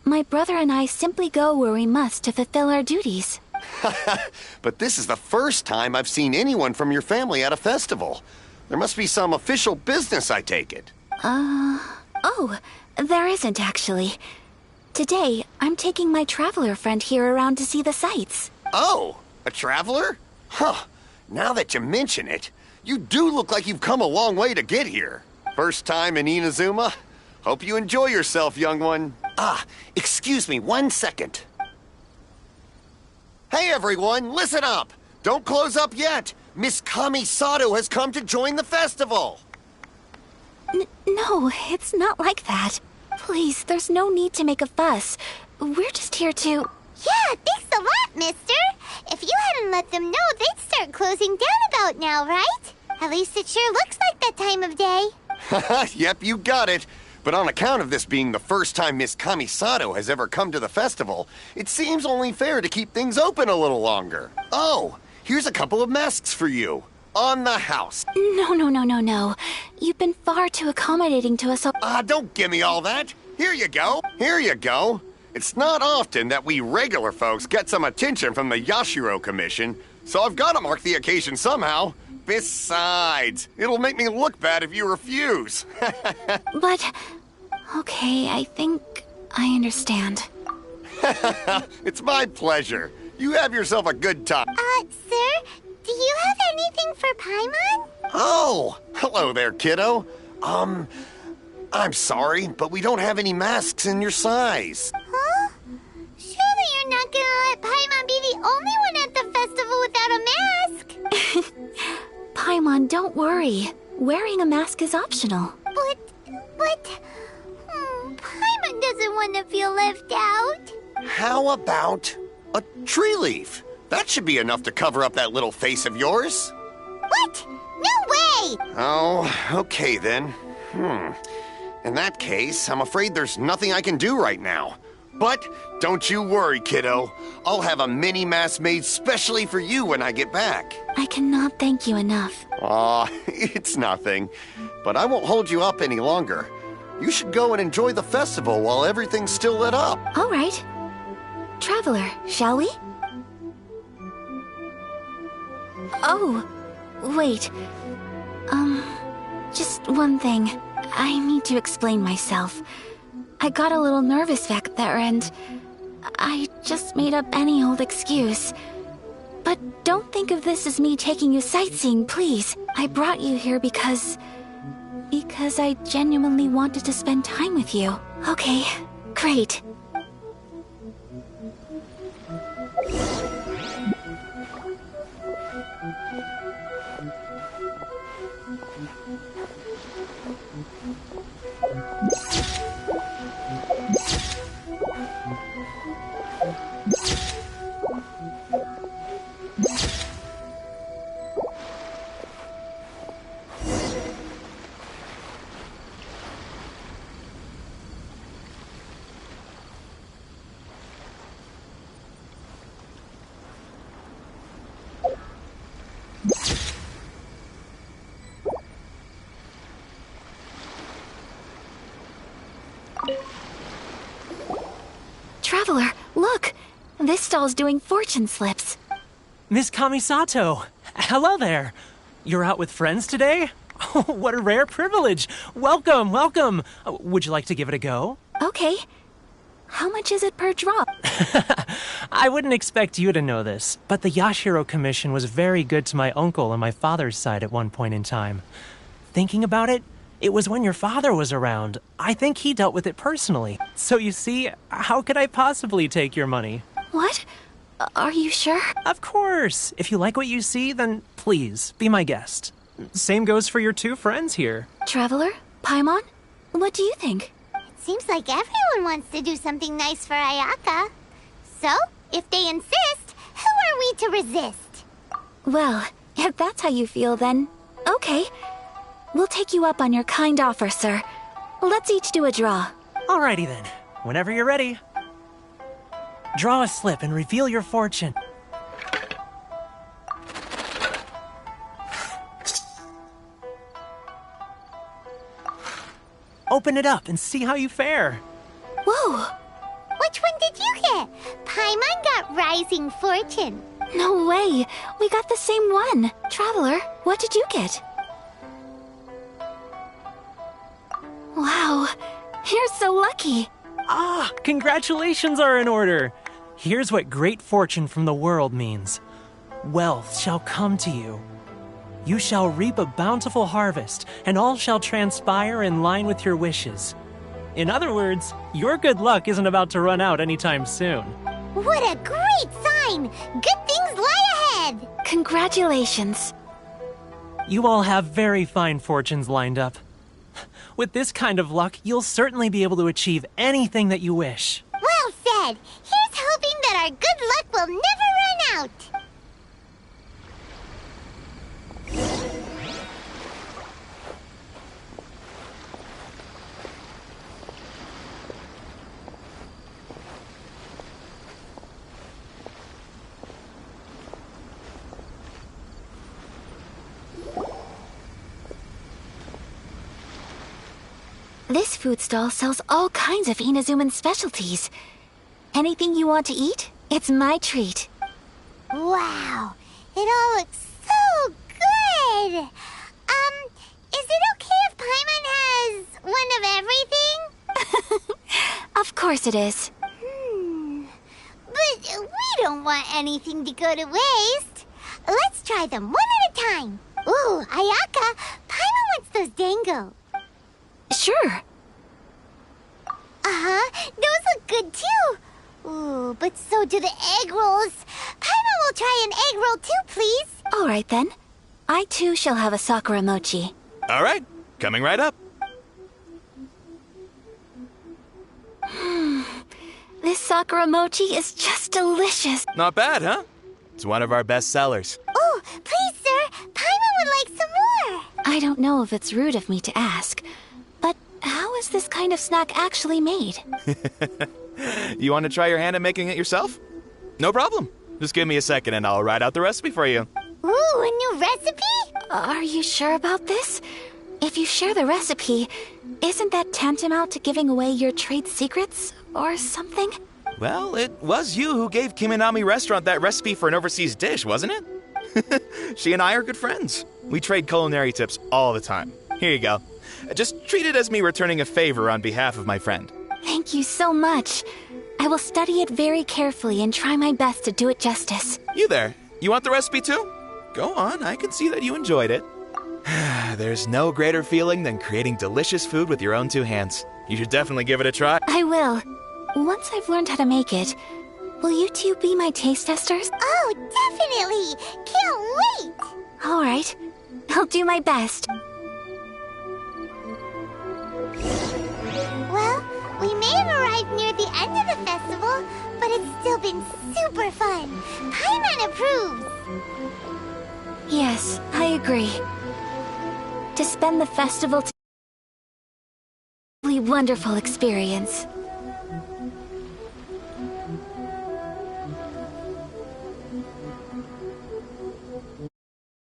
[SPEAKER 2] My brother and I simply go where we must to fulfill our duties.
[SPEAKER 9] But this is the first time I've seen anyone from your family at a festival. There must be some official business, I take it.
[SPEAKER 2] Oh, there isn't actually. Today, I'm taking my traveler friend here around to see the sights.
[SPEAKER 9] Oh, a traveler? Huh. Now that you mention it, you do look like you've come a long way to get here. First time in Inazuma? Hope you enjoy yourself, young one. Excuse me 1 second. Hey everyone, listen up! Don't close up yet! Miss Kamisato has come to join the festival!
[SPEAKER 2] No, it's not like that. Please, there's no need to make a fuss. We're just here to...
[SPEAKER 1] Yeah, thanks a lot, mister. If you hadn't let them know, they'd start closing down about now, right? At least it sure looks like that time of day.
[SPEAKER 9] Yep, you got it. But on account of this being the first time Miss Kamisato has ever come to the festival, it seems only fair to keep things open a little longer. Oh, here's a couple of masks for you. On the house.
[SPEAKER 2] No. You've been far too accommodating to us.
[SPEAKER 9] Don't give me all that. Here you go. Here you go. It's not often that we regular folks get some attention from the Yashiro Commission, so I've got to mark the occasion somehow. Besides, it'll make me look bad if you refuse.
[SPEAKER 2] But... Okay, I think I understand.
[SPEAKER 9] It's my pleasure. You have yourself a good time.
[SPEAKER 1] Sir, do you have anything for Paimon?
[SPEAKER 9] Oh, hello there, kiddo. I'm sorry, but we don't have any masks in your size.
[SPEAKER 1] Huh? Surely you're not gonna let Paimon be the only one at the festival without a mask?
[SPEAKER 2] Paimon, don't worry. Wearing a mask is optional.
[SPEAKER 1] But... Paimon doesn't want to feel left out.
[SPEAKER 9] How about a tree leaf? That should be enough to cover up that little face of yours.
[SPEAKER 1] What? No way!
[SPEAKER 9] Oh, okay then. In that case, I'm afraid there's nothing I can do right now. But don't you worry, kiddo. I'll have a mini mask made specially for you when I get back.
[SPEAKER 2] I cannot thank you enough.
[SPEAKER 9] Aw, it's nothing. But I won't hold you up any longer. You should go and enjoy the festival while everything's still lit up.
[SPEAKER 2] All right. Traveler, shall we? Oh, wait. Just one thing. I need to explain myself. I got a little nervous back there and I just made up any old excuse. But don't think of this as me taking you sightseeing, please. I brought you here because I genuinely wanted to spend time with you. Okay, great. Traveler, look! This stall's doing fortune slips.
[SPEAKER 10] Miss Kamisato! Hello there! You're out with friends today? Oh, what a rare privilege! Welcome, welcome! Would you like to give it a go?
[SPEAKER 2] Okay. How much is it per drop?
[SPEAKER 10] I wouldn't expect you to know this, but the Yashiro Commission was very good to my uncle on my father's side at one point in time. Thinking about it, it was when your father was around. I think he dealt with it personally. So you see, how could I possibly take your money?
[SPEAKER 2] What? Are you sure?
[SPEAKER 10] Of course! If you like what you see, then please, be my guest. Same goes for your two friends here.
[SPEAKER 2] Traveler? Paimon? What do you think?
[SPEAKER 1] Seems like everyone wants to do something nice for Ayaka. So, if they insist, who are we to resist?
[SPEAKER 2] Well, if that's how you feel, then okay. We'll take you up on your kind offer, sir. Let's each do a draw.
[SPEAKER 10] Alrighty then. Whenever you're ready. Draw a slip and reveal your fortune. Open it up and see how you fare.
[SPEAKER 2] Whoa!
[SPEAKER 1] Which one did you get? Paimon got Rising Fortune.
[SPEAKER 2] No way! We got the same one. Traveler, what did you get? Wow, you're so lucky.
[SPEAKER 10] Ah, congratulations are in order. Here's what great fortune from the world means. Wealth shall come to you. You shall reap a bountiful harvest, and all shall transpire in line with your wishes. In other words, your good luck isn't about to run out anytime soon.
[SPEAKER 1] What a great sign! Good things lie ahead!
[SPEAKER 2] Congratulations.
[SPEAKER 10] You all have very fine fortunes lined up. With this kind of luck, you'll certainly be able to achieve anything that you wish.
[SPEAKER 1] Well said! Here's hoping that our good luck will never run out!
[SPEAKER 2] This food stall sells all kinds of Inazuman specialties. Anything you want to eat, it's my treat.
[SPEAKER 1] Wow, it all looks so good! Is it okay if Paimon has one of everything?
[SPEAKER 2] Of course it is.
[SPEAKER 1] But we don't want anything to go to waste. Let's try them one at a time. Ooh, Ayaka, Paimon wants those dango.
[SPEAKER 2] Sure.
[SPEAKER 1] Uh-huh, those look good too. Ooh, but so do the egg rolls. Paimon will try an egg roll too, please.
[SPEAKER 2] All right then. I too shall have a Sakura mochi.
[SPEAKER 11] All right, coming right up.
[SPEAKER 2] This Sakura mochi is just delicious.
[SPEAKER 11] Not bad, huh? It's one of our best sellers.
[SPEAKER 1] Oh, please, sir. Paimon would like some more.
[SPEAKER 2] I don't know if it's rude of me to ask, but how is this kind of snack actually made?
[SPEAKER 11] You want to try your hand at making it yourself? No problem. Just give me a second and I'll write out the recipe for you.
[SPEAKER 1] Ooh, a new recipe?
[SPEAKER 2] Are you sure about this? If you share the recipe, isn't that tantamount to giving away your trade secrets or something?
[SPEAKER 11] Well, it was you who gave Kiminami Restaurant that recipe for an overseas dish, wasn't it? She and I are good friends. We trade culinary tips all the time. Here you go. Just treat it as me returning a favor on behalf of my friend.
[SPEAKER 2] Thank you so much. I will study it very carefully and try my best to do it justice.
[SPEAKER 11] You there, you want the recipe too? Go on, I can see that you enjoyed it. There's no greater feeling than creating delicious food with your own two hands. You should definitely give it a try.
[SPEAKER 2] I will. Once I've learned how to make it, will you two be my taste testers?
[SPEAKER 1] Oh, definitely! Can't wait!
[SPEAKER 2] All right. I'll do my best.
[SPEAKER 1] Well, we may have arrived near the end of the festival, but but it's still been super fun. Paimon approves.
[SPEAKER 2] Yes, I agree. To spend the festival a wonderful experience.